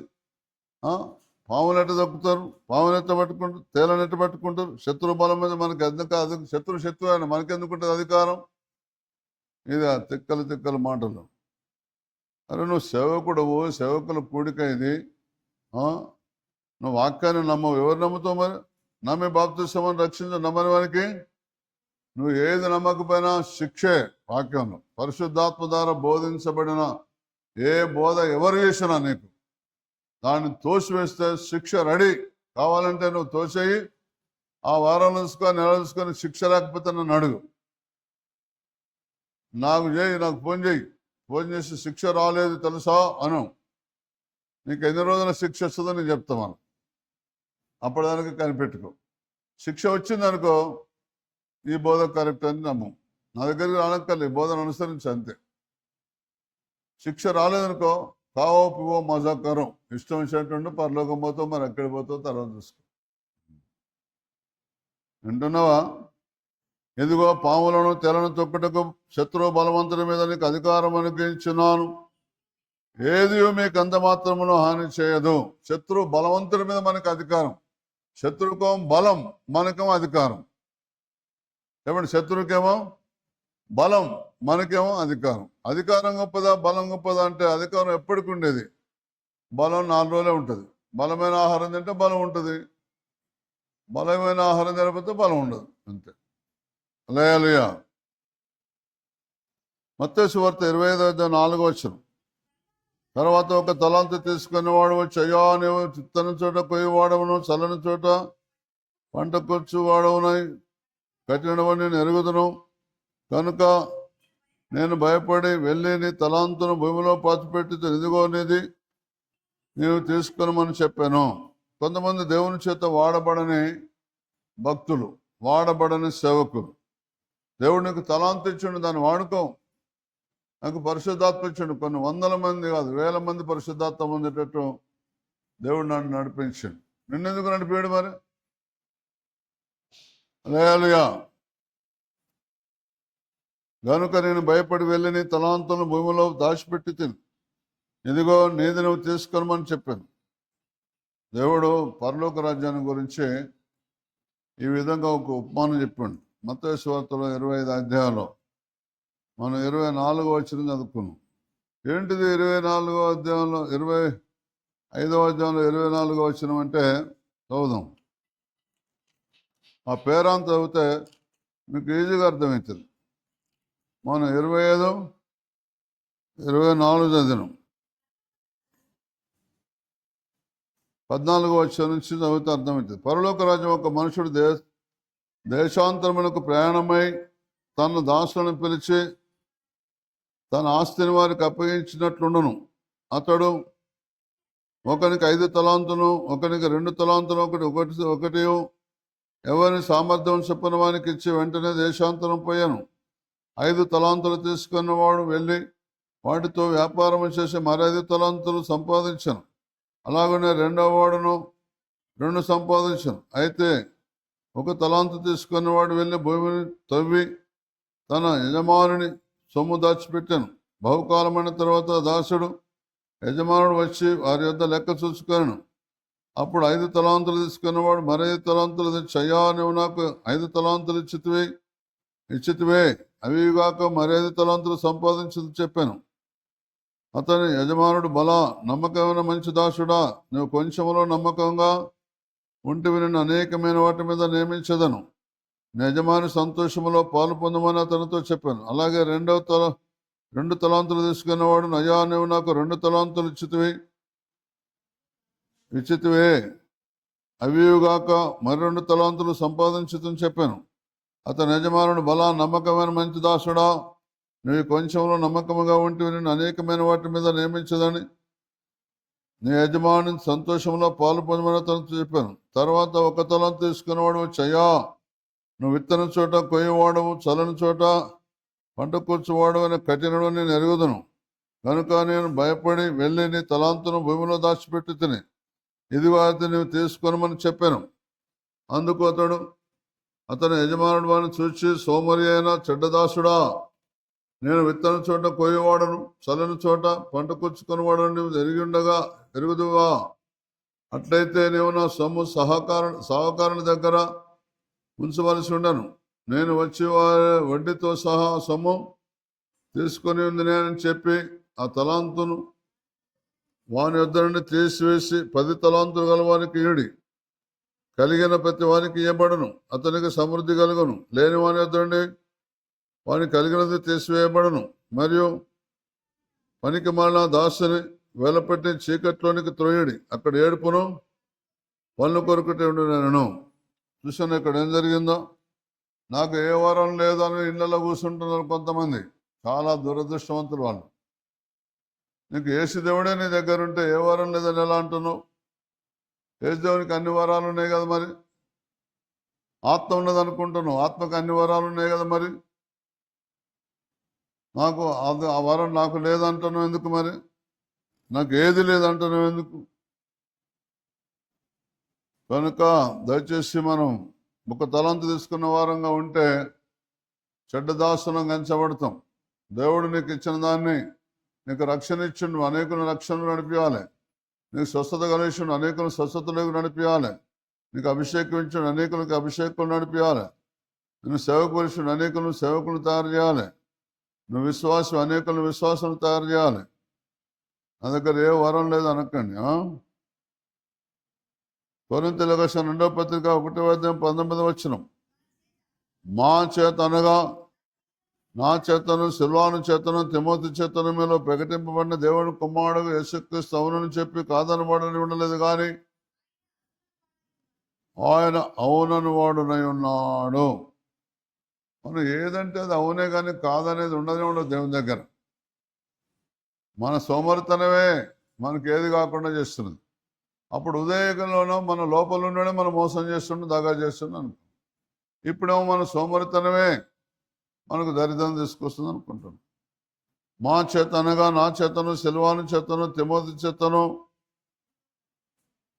పాములు ఎట్ట దొక్కుతారు, పాములు ఎట్ట పట్టుకుంటారు, తేలను ఎట్ట పట్టుకుంటారు. శత్రు బలం మీద మనకి ఎందుకు శత్రు అయినా మనకెందుకుంటుంది అధికారం? ఇది తిక్కలు మాటలు. అరే నువ్వు సేవకుడవు, సేవకుల కూడిక ఇది. నువ్వు వాక్యాన్ని నమ్మవు. ఎవరు నమ్ముతావు మరి? నమ్మి బాప్తిస్మని రక్షించ నమ్మని వానికి నువ్వు ఏది నమ్మకపోయినా శిక్షే. వాక్యంలో పరిశుద్ధాత్మ ద్వారా బోధించబడిన ఏ బోధ ఎవరు చేసినా నీకు దాన్ని తోసివేస్తే శిక్ష రెడీ. కావాలంటే నువ్వు తోసేయి, ఆ వారం చూసుకొని నెల చూసుకొని శిక్ష రాకపోతే నన్ను అడుగు, నాకు ఫోన్ చేయి. ఫోన్ చేసి శిక్ష రాలేదు తెలుసా అను. నీకు ఎన్ని రోజుల శిక్ష వస్తుందో నేను చెప్తాను. అప్పటిదానికి కనిపెట్టుకో. శిక్ష వచ్చిందనుకో ఈ బోధ కరెక్ట్ అని నమ్ము. నా దగ్గరికి రానక్కర్లే, బోధన అనుసరించి అంతే. శిక్ష రాలేదనుకో కావో పివో మజాకరం, ఇష్టం వచ్చినట్టు పరలోకం పోతావు, మరి ఎక్కడికి పోతావు తర్వాత చూసుకో. వింటున్నావా? ఎదుగో పాములను తెలను తొక్కుటకు శత్రువు బలవంతుడి మీద నీకు అధికారం అనుగ్రహించున్నాను, ఏది మీకు అంత మాత్రమును హాని చేయదు. శత్రువు బలవంతుడి మీద మనకు అధికారం. శత్రువుకేమో బలం, మనకేమో అధికారం. ఏమంటే శత్రువుకేమో బలం, మనకేమో అధికారం. అధికారం గొప్పదా, బలం గొప్పదా అంటే అధికారం ఎప్పటికి ఉండేది, బలం 4 రోజులే ఉంటుంది. బలమైన ఆహారం తింటే బలం ఉంటుంది, బలమైన ఆహారం తినకపోతే బలం ఉండదు, అంతే. హల్లెలూయా. మత్తయి సువార్త 25:4 వచనం. తర్వాత ఒక తలాంతు తీసుకునేవాడు వచ్చి, అయ్యా నీవు చిత్తని చోట కొయ్యవాడవును, చల్లని చోట పంట కూర్చువాడవునై కట్టినవని నేను ఎరుగుదును కనుక నేను భయపడి వెళ్ళి నీ తలాంతును భూమిలో పాతిపెట్టి ఇదిగోనిది నీవు తీసుకునమని చెప్పాను. కొంతమంది దేవుని చేత వాడబడని భక్తులు, వాడబడని సేవకులు. దేవుడు నీకు తలాంతు ఇచ్చిండు, దాన్ని వాడుకో. నాకు పరిశుద్ధాత్మ ఇచ్చిండు, కొన్ని 100 మంది కాదు 1000 మంది పరిశుద్ధాత్మ పొందేటట్టు దేవుడు నన్ను నడిపించాడు. నిన్నెందుకు నడిపాడు మరి? హల్లెలూయా. గనుక నేను భయపడి వెళ్ళి నీ తలాంతులను భూమిలో దాచిపెట్టి తిని ఇదిగో నీది నువ్వు తీసుకోమని చెప్పాను. దేవుడు పరలోక రాజ్యాన్ని గురించి ఈ విధంగా ఒక ఉపమానం చెప్పాడు. మత్తయి సువార్తలో 25 అధ్యాయంలో మనం 24వ వచనం చదువుకున్నాం. ఏంటిది 24వ అధ్యాయంలో 25వ అధ్యాయంలో 24వ వచనం అంటే చదువుదాం. ఆ పేరాంత చదివితే మీకు ఈజీగా అర్థమవుతుంది. మనం 25, 24 చదివినాం. 14వ వచనం నుంచి చదివితే అర్థమవుతుంది. పరలోక రాజ్యం ఒక మనుషుడు దేశాంతరమునకు ప్రయాణమై తన దాసులను పిలిచి తన ఆస్తిని వారికి అప్పగించినట్లుండును. అతడు ఒకనికి 5 తలాంతులు, ఒకనికి 2 తలాంతులు, ఒకటి ఎవరిని సామర్థ్యం చొప్పున వానికి ఇచ్చి వెంటనే దేశాంతరం పోయాను. 5 తలాంతులు తీసుకున్నవాడు వెళ్ళి వాటితో వ్యాపారం చేసి మరి 5 తలాంతులు సంపాదించాను. అలాగనే 2వ వాడును 2 సంపాదించాను. అయితే 1 తలాంతు తీసుకున్నవాడు వెళ్ళి భూమిని తవ్వి తన యజమానుని సొమ్ము దాచిపెట్టాను. బహుకాలమైన తర్వాత దాసుడు యజమానుడు వచ్చి వారి యొద్ద లెక్క చూసుకొనెను. అప్పుడు 5 తలాంతులు తీసుకున్నవాడు మరి 5 తలాంతులు తెచ్చి, అయ్యా నువ్వు నాకు 5 తలాంతులు ఇచ్చితివే, అవిగాక మరి 5 తలాంతులు సంపాదించదు చెప్పాను. అతని యజమానుడు, బలా నమ్మకమైన మంచి దాసుడా, నువ్వు కొంచెంలో నమ్మకంగా ఉంటివి, నిన్ను అనేకమైన వాటి మీద నియమించదను, నీ యజమాని సంతోషములో పాలు పొందమని అతనితో చెప్పాను. అలాగే 2 తలాంతులు తీసుకున్నవాడు, అయ్యా నువ్వు నాకు 2 తలాంతులు ఇచ్చితివే, అవియుగాక మరి 2 తలాంతులు సంపాదించుతని చెప్పాను. అతని యజమానుడు, బలా నమ్మకమైన మంచి దాసుడా, నువ్వు కొంచెంలో నమ్మకముగా ఉంటే నేను అనేకమైన వాటి మీద నియమించదని నీ యజమాని సంతోషంలో పాలు పొందమని తనతో చెప్పాను. తర్వాత 1 తలాంతు తీసుకునేవాడు, చయ్యా, నువ్వు విత్తన చోట కొయ్యవాడవు, చల్లని చోట పంట కూర్చువాడు అనే కఠినడు నేను ఎరుగుదును. కనుక నేను భయపడి వెళ్ళి నీ తలాంతును భూమిలో దాచిపెట్టి తిని, ఇదిగో అది నువ్వు తీసుకొనమని చెప్పాను. అందుకు అతని యజమానుడు వాడిని చూచి, సోమరి అయిన చెడ్డదాసుడా, నేను విత్తన చోట కోయవాడను, చల్లని చోట పంట కూర్చుకునేవాడను నువ్వు ఎరుగుదువా? అట్లయితే నీవు నా సొమ్ము సహకారుని దగ్గర ఉంచవలసి ఉండను. నేను వచ్చి వారి వడ్డీతో సహా సొమ్ము తీసుకొని ఉంది అని చెప్పి ఆ తలాంతును వాని యొద్ద నుండి తీసివేసి 10 తలాంతులు గలవానికి ఈడి. కలిగిన ప్రతి వానికి ఇవ్వబడును, అతనికి సమృద్ధి కలుగును. లేని వాని యొద్ద నుండి వానికి కలిగినది తీసివేయబడును. మరియు పనికి మాలిన దాసుని వెలపెట్టి చీకట్లోనికి త్రోయడి, అక్కడ ఏడుపును పనులు కొరకటి నేను. చూసాను ఇక్కడ ఏం జరిగిందో. నాకు ఏ వరం లేదని ఇళ్లలో కూర్చుంటున్నారు కొంతమంది, చాలా దురదృష్టవంతులు వాళ్ళు. నీకు యేసు దేవుడే నీ దగ్గర ఉంటే ఏ వరం లేదని ఎలా అంటున్నావు? యేసు దేవునికి అన్ని వరాలు ఉన్నాయి కదా మరి. ఆత్మ ఉన్నది అనుకుంటున్నావు, ఆత్మకు అన్ని వరాలు ఉన్నాయి కదా మరి. నాకు ఆ వరం నాకు లేదంటున్నావు ఎందుకు మరి? నాకు ఏది లేదంటున్నావు ఎందుకు? కనుక దయచేసి మనం 1 తలాంతు తీసుకున్న వారంగా ఉంటే చెడ్డదాసులం గంచబడతాం. దేవుడు నీకు ఇచ్చిన దాన్ని, నీకు రక్షణ ఇచ్చిండు, అనేకులను రక్షణలు నడిపించాలి. నీకు స్వస్థత కలిగించండు, అనేకులను స్వస్థతలోకి నడిపించాలి. నీకు అభిషేకం ఇచ్చిండు, అనేకులకు అభిషేకం నడిపించాలి. నేను సేవకులు అనేకులను సేవకులు తయారు చేయాలి. నువ్వు విశ్వాసం, అనేకులను విశ్వాసం తయారు చేయాలి. నా దగ్గర ఏ వరం లేదు అనకండి. కొరింథీయులకు రాసిన 2వ పత్రిక 1వ అధ్యాయం 19వ వచనం, మా చేత అనగా నా చేతను, సిల్వాను చేతను, తిమోతి చేతను మీలో ప్రకటింపబడిన దేవుని కుమారుడు యేసుక్రీస్తు అవునని చెప్పి కాదనబడని ఉండలేదు, కానీ ఆయన అవునని వాడునై ఉన్నాడు. మనం ఏదంటే అది అవునే కానీ కాదనేది ఉండదు దేవుని దగ్గర. మన సోమరితనమే మనకి ఏది కాకుండా చేస్తున్నది. అప్పుడు ఉదయకంలోనో మన లోపల ఉండడే మనం మోసం చేస్తుండే, దగా చేస్తుండే అనుకో. ఇప్పుడేమో మన సోమరితనమే మనకు దరిద్రం తీసుకొస్తుంది అనుకుంటున్నాం. మా చేత అనగా నా చేతను, సిల్వాను చేతను, తిమోతి చేతను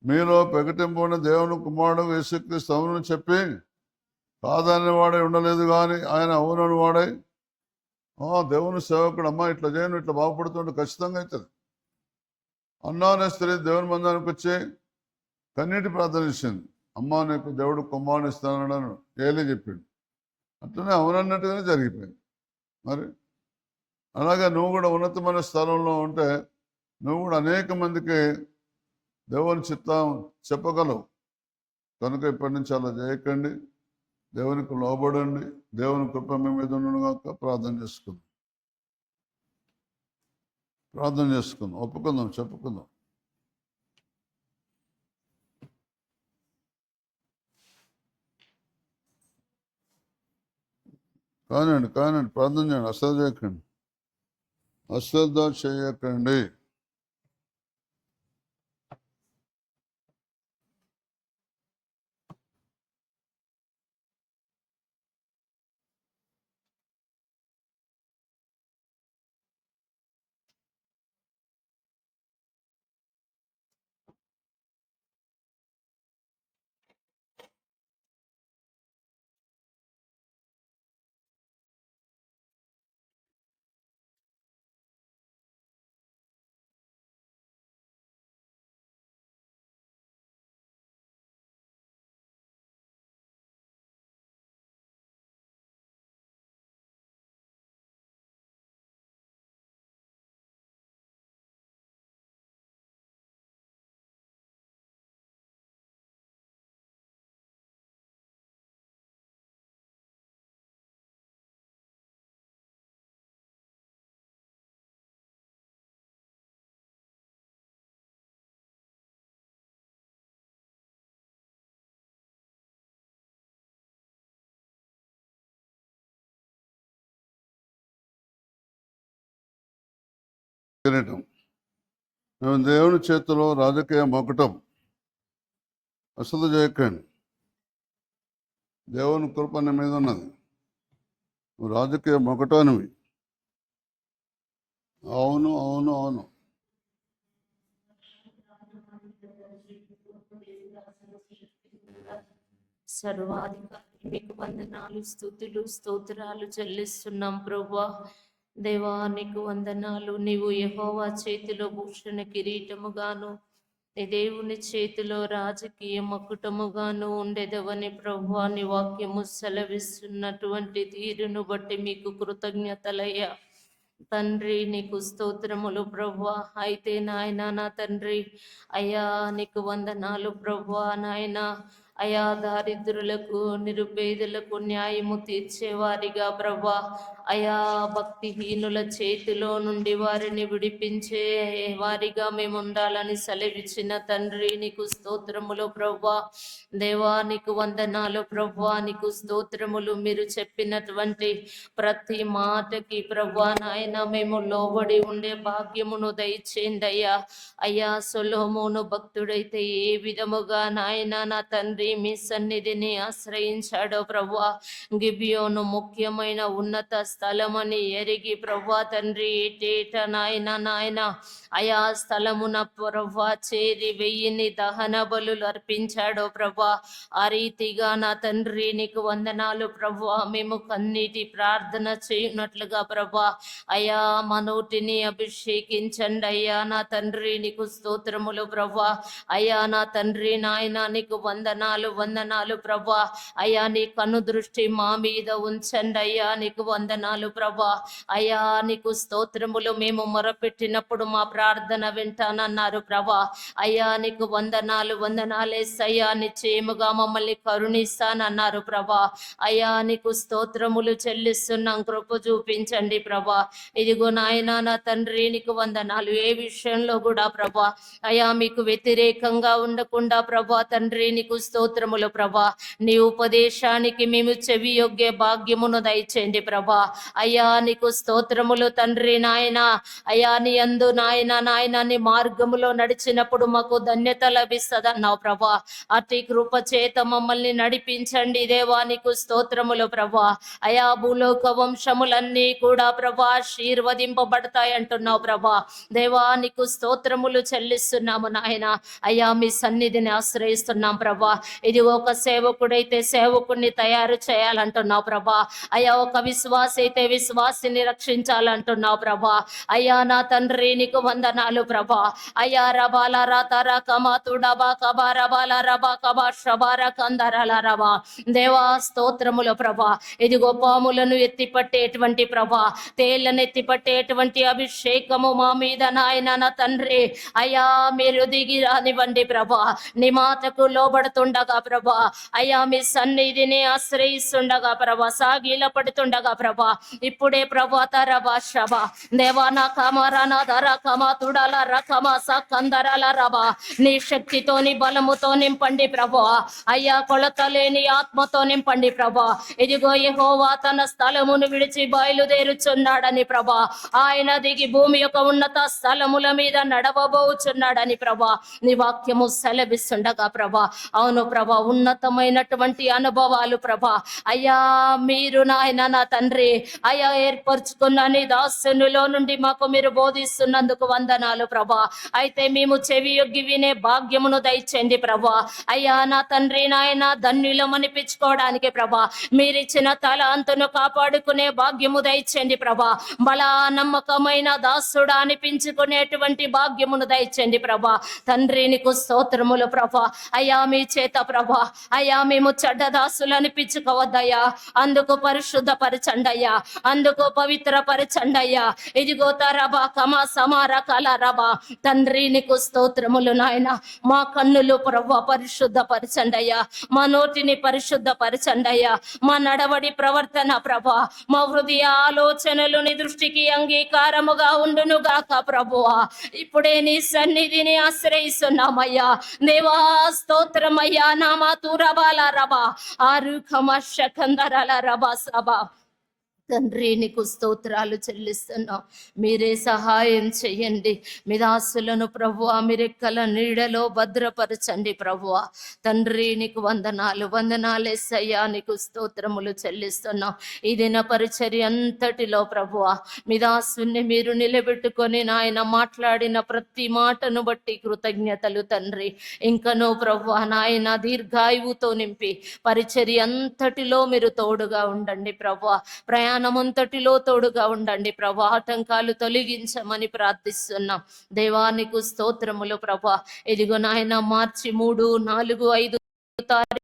మీలో ప్రకటింపబడిన దేవుని కుమారుడు యేసుక్రీస్తు అవునని చెప్పి కాదని వాడై ఉండలేదు, కానీ ఆయన అవునని వాడై దేవుని సేవకుడు, అమ్మ ఇట్లా చేయను, ఇట్లా బాగుపడుతుంటే ఖచ్చితంగా అవుతుంది. అన్నానే స్త్రీ దేవుని మందానికి వచ్చి కన్నీటి ప్రార్థన ఇచ్చింది. అమ్మ నీకు దేవుడు కుమారుని ఇస్తానని ఏలే చెప్పిండు. అట్లనే అవునన్నట్టుగానే జరిగిపోయింది. మరి అలాగే నువ్వు కూడా ఉన్నతమైన స్థలంలో ఉంటే నువ్వు కూడా అనేక మందికి దేవుని చిత్తం చెప్పగలవు. కనుక ఇప్పటి నుంచి అలా చేయకండి, దేవునికి లోబడండి. దేవుని కృప మీ మీద ఉండగాక. ప్రార్థన చేసుకుందాం, ఒప్పుకుందాం, చెప్పుకుందాం. కానండి ప్రార్థన చేయండి, అశ్రద్ధ చేయకండి. కిరీటం. మేము దేవుని చేతిలో రాజకీయ మొకటం. అసలు చేయకండి, దేవుని కృప నీ మీద ఉన్నది. నువ్వు రాజకీయ మొకటానివి. అవును అవును అవును. సర్వాధికారి మీకు వందనాలు, స్తుతులు, స్తోత్రాలు చెల్లిస్తున్నాం ప్రభువా. దేవా నీకు వందనాలు. నీవు యెహోవా చేతిలో భూషణ కిరీటముగాను, నీ దేవుని చేతిలో రాజకీయ మకుటముగాను ఉండేదవని ప్రభువా నీ వాక్యము సెలవిస్తున్నటువంటి తీరును బట్టి మీకు కృతజ్ఞతలయ్యా. తండ్రి నీకు స్తోత్రములు ప్రభువా. అయితే నాయన నా తండ్రి అయ్యా నీకు వందనాలు ప్రభువా. నాయన అయా దారిద్రులకు, నిరుపేదలకు న్యాయము తీర్చేవారిగా ప్రభా, అయా భక్తిహీనుల చేతిలో నుండి వారిని విడిపించే వారిగా మేము ఉండాలని సెలవిచ్చిన తండ్రి నీకు స్తోత్రములు ప్రభా. దేవా నీకు వందనాలు ప్రభా, నీకు స్తోత్రములు. మీరు చెప్పినటువంటి ప్రతి మాటకి ప్రభా నాయన మేము లోబడి ఉండే భాగ్యమును దయచేయండి అయ్యా. అయ్యా సొలొమోను భక్తుడైతే ఏ విధముగా నాయన నా తండ్రి మీ సన్నిధిని ఆశ్రయించాడో ప్రభువా, గిబియోను ముఖ్యమైన ఉన్నత స్థలమని ఎరిగి ప్రభువా తండ్రి ఏటేట నాయన అయా స్థలమున ప్రభువా చేరి 1000 దహన బలులు అర్పించాడో ప్రభా. ఆ రీతిగా నా తండ్రి నీకు వందనాలు ప్రభువా. మేము కన్నీటి ప్రార్థన చేయనట్లుగా ప్రభా అయా మా నోటిని అభిషేకించండి అయ్యా. నా తండ్రి నీకు స్తోత్రములు ప్రభా. అయ్యా నా తండ్రి నాయన నీకు వందనాలు ప్రభా. అయ్యా నీ కను దృష్టి మా మీద ఉంచండి అయ్యా. నీకు వందనాలు ప్రభా. అయ్యా నీకు స్తోత్రములు. మేము మొరపెట్టినప్పుడు మా ప్రార్థన వింటానన్నారు ప్రభా. అయ్యా నీకు వందనాలేసయ్యా. నిశ్చయముగా మమ్మల్ని కరుణిస్తానన్నారు ప్రభా. అయ్యా నీకు స్తోత్రములు చెల్లిస్తున్నాం, కృప చూపించండి ప్రభా. ఇదిగో నాయన నా తండ్రి నీకు వందనాలు. ఏ విషయంలో కూడా ప్రభా అయ్యా మీకు వ్యతిరేకంగా ఉండకుండా ప్రభా తండ్రి నీకు స్తోత్రములు ప్రభా. నీ ఉపదేశానికి మేము చెవి యొగ్గే భాగ్యమును దయచేయండి ప్రభా. అయ్యా నీకు స్తోత్రములు తండ్రి నాయన. అయ్యా నీ యందు నాయన నీ మార్గములో నడిచినప్పుడు మాకు ధన్యత లభిస్తుంది అన్నావు ప్రభా. అతి కృప చేత మమ్మల్ని నడిపించండి దేవా. నీకు స్తోత్రములు ప్రభా. అయా భూలోక వంశములన్నీ కూడా ప్రభా ఆశీర్వదింపబడతాయి అంటున్నావు ప్రభా. దేవా నీకు స్తోత్రములు చెల్లిస్తున్నాము నాయన. అయ్యా మీ సన్నిధిని ఆశ్రయిస్తున్నాం ప్రభా. ఇది ఒక సేవకుడైతే సేవకుడిని తయారు చేయాలంటున్నావు ప్రభా. అయ్యా ఒక విశ్వాసి అయితే విశ్వాసిని రక్షించాలంటున్నావు ప్రభా. అయ్యా నా తండ్రి నీకు వందనాలు ప్రభా. అయ్యా రబాల రాతర కమాతుడబా కబారబాల రబా కబా షబార కందరల రబా. దేవా స్తోత్రములు ప్రభా. ఇదిగో పాములను ఎత్తిపట్టేటువంటి ప్రభా, తేళ్లను ఎత్తిపట్టేటువంటి అభిషేకము మా మీద నాయన నా తండ్రి. అయ్యా మీరు దిగి రానివ్వండి ప్రభా. నీ మాటకు లోబడుతుండగా ప్రభా అయ్యా మీ సన్నిధిని ఆశ్రయిస్తుండగా ప్రభా, సాగిల పడుతుండగా ప్రభా ఇప్పుడే ప్రభా తరబా శబా దేవా నా కమరణ ధర కమ తుడల రకమ కందరల రబా. నీ శక్తితో నీ బలముతో నింపండి ప్రభా. అయ్యా కొలత లేని ఆత్మతో నింపండి ప్రభా. ఇదిగో యెహోవా తన స్థలమును విడిచి బయలుదేరుచున్నాడని ప్రభా. ఆయన దిగి భూమి యొక్క ఉన్నత స్థలముల మీద నడవబోచున్నాడని ప్రభా నీ వాక్యము సెలవిస్తుండగా ప్రభా. అవును ప్రభా, ఉన్నతమైనటువంటి అనుభవాలు ప్రభా. అయ్యా మీరు నాయన నా తండ్రి అయ్యా ఏర్పరచుకున్న నీ దాసునిలో నుండి మాకు మీరు బోధిస్తున్నందుకు వందనాలు ప్రభా. అయితే మేము చెవి యొగ్గి వినే భాగ్యమును దయచేయండి ప్రభా. అయ్యా నా తండ్రి నాయన ధన్యులం అనిపించుకోవడానికి ప్రభా మీరిచ్చిన తలాంతును కాపాడుకునే భాగ్యము దయచేయండి ప్రభా. బలా నమ్మకమైన దాసుడా అనిపించుకునేటువంటి భాగ్యమును దయచేయండి ప్రభా. తండ్రి నీకు స్తోత్రములు ప్రభా. అయ్యా మీ చేత ప్రభా అయ్యా మేము చెడ్డ దాసులు అనిపించుకోవద్దయ్యా. అందుకు పరిశుద్ధపరచండి అయ్యా, అందుకు పవిత్రపరచండి అయ్యా. ఇదిగో తరబా కమా సమార కల రబా. తండ్రి నీకు స్తోత్రములు నాయన. మా కన్నులు ప్రభా పరిశుద్ధపరచండి అయ్యా, మా నోటిని పరిశుద్ధపరచండి అయ్యా, మా నడవడి ప్రవర్తన ప్రభా, మా హృదయ ఆలోచనలు నీ దృష్టికి అంగీకారముగా ఉండునుగాక ప్రభువా. ఇప్పుడే నీ సన్నిధిని ఆశ్రయిస్తున్నామయ్యా దేవా. స్తోత్రమయ్యా. నామా తురబాల రబా ఆరు ఖమ శకందరల రబా సబా తండ్రి నీకు స్తోత్రాలు చెల్లిస్తున్నాం. మీరే సహాయం చెయ్యండి. మీ దాసులను ప్రభువా మీరెక్కల నీడలో భద్రపరచండి ప్రభువా. తండ్రి నీకు వందనాలేసయ్యా, నీకు స్తోత్రములు చెల్లిస్తున్నాం. ఈ దిన పరిచర్య అంతటిలో ప్రభువా మీ దాసుని మీరు నిలబెట్టుకొని నాయన మాట్లాడిన ప్రతి మాటను బట్టి కృతజ్ఞతలు తండ్రి. ఇంకనూ ప్రభువా నాయన దీర్ఘాయువుతో నింపి పరిచర్య అంతటిలో మీరు తోడుగా ఉండండి ప్రభువా. ప్రయాణమంతటిలో తోడుగా ఉండండి ప్రభా. ఆటంకాలు తొలగించమని ప్రార్థిస్తున్నాం. దేవానికి స్తోత్రములు ప్రభా. ఇదిగో నాయన మార్చి 3, 4, 5 తారీఖు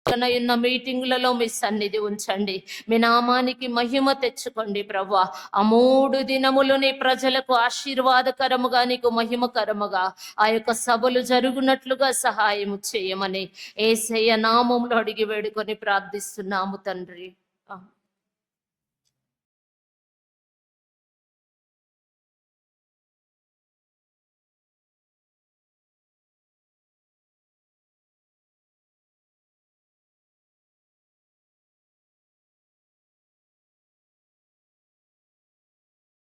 ఉన్న మీటింగ్లలో మీ సన్నిధి ఉంచండి. మీ నామానికి మహిమ తెచ్చుకోండి ప్రభా. ఆ 3 దినములు నీ ప్రజలకు ఆశీర్వాదకరముగా నీకు మహిమకరముగా ఆ యొక్క సభలు జరుగునట్లుగా సహాయం చేయమని యేసయ్య నామములో అడిగి వేడుకొని ప్రార్థిస్తున్నాము తండ్రి.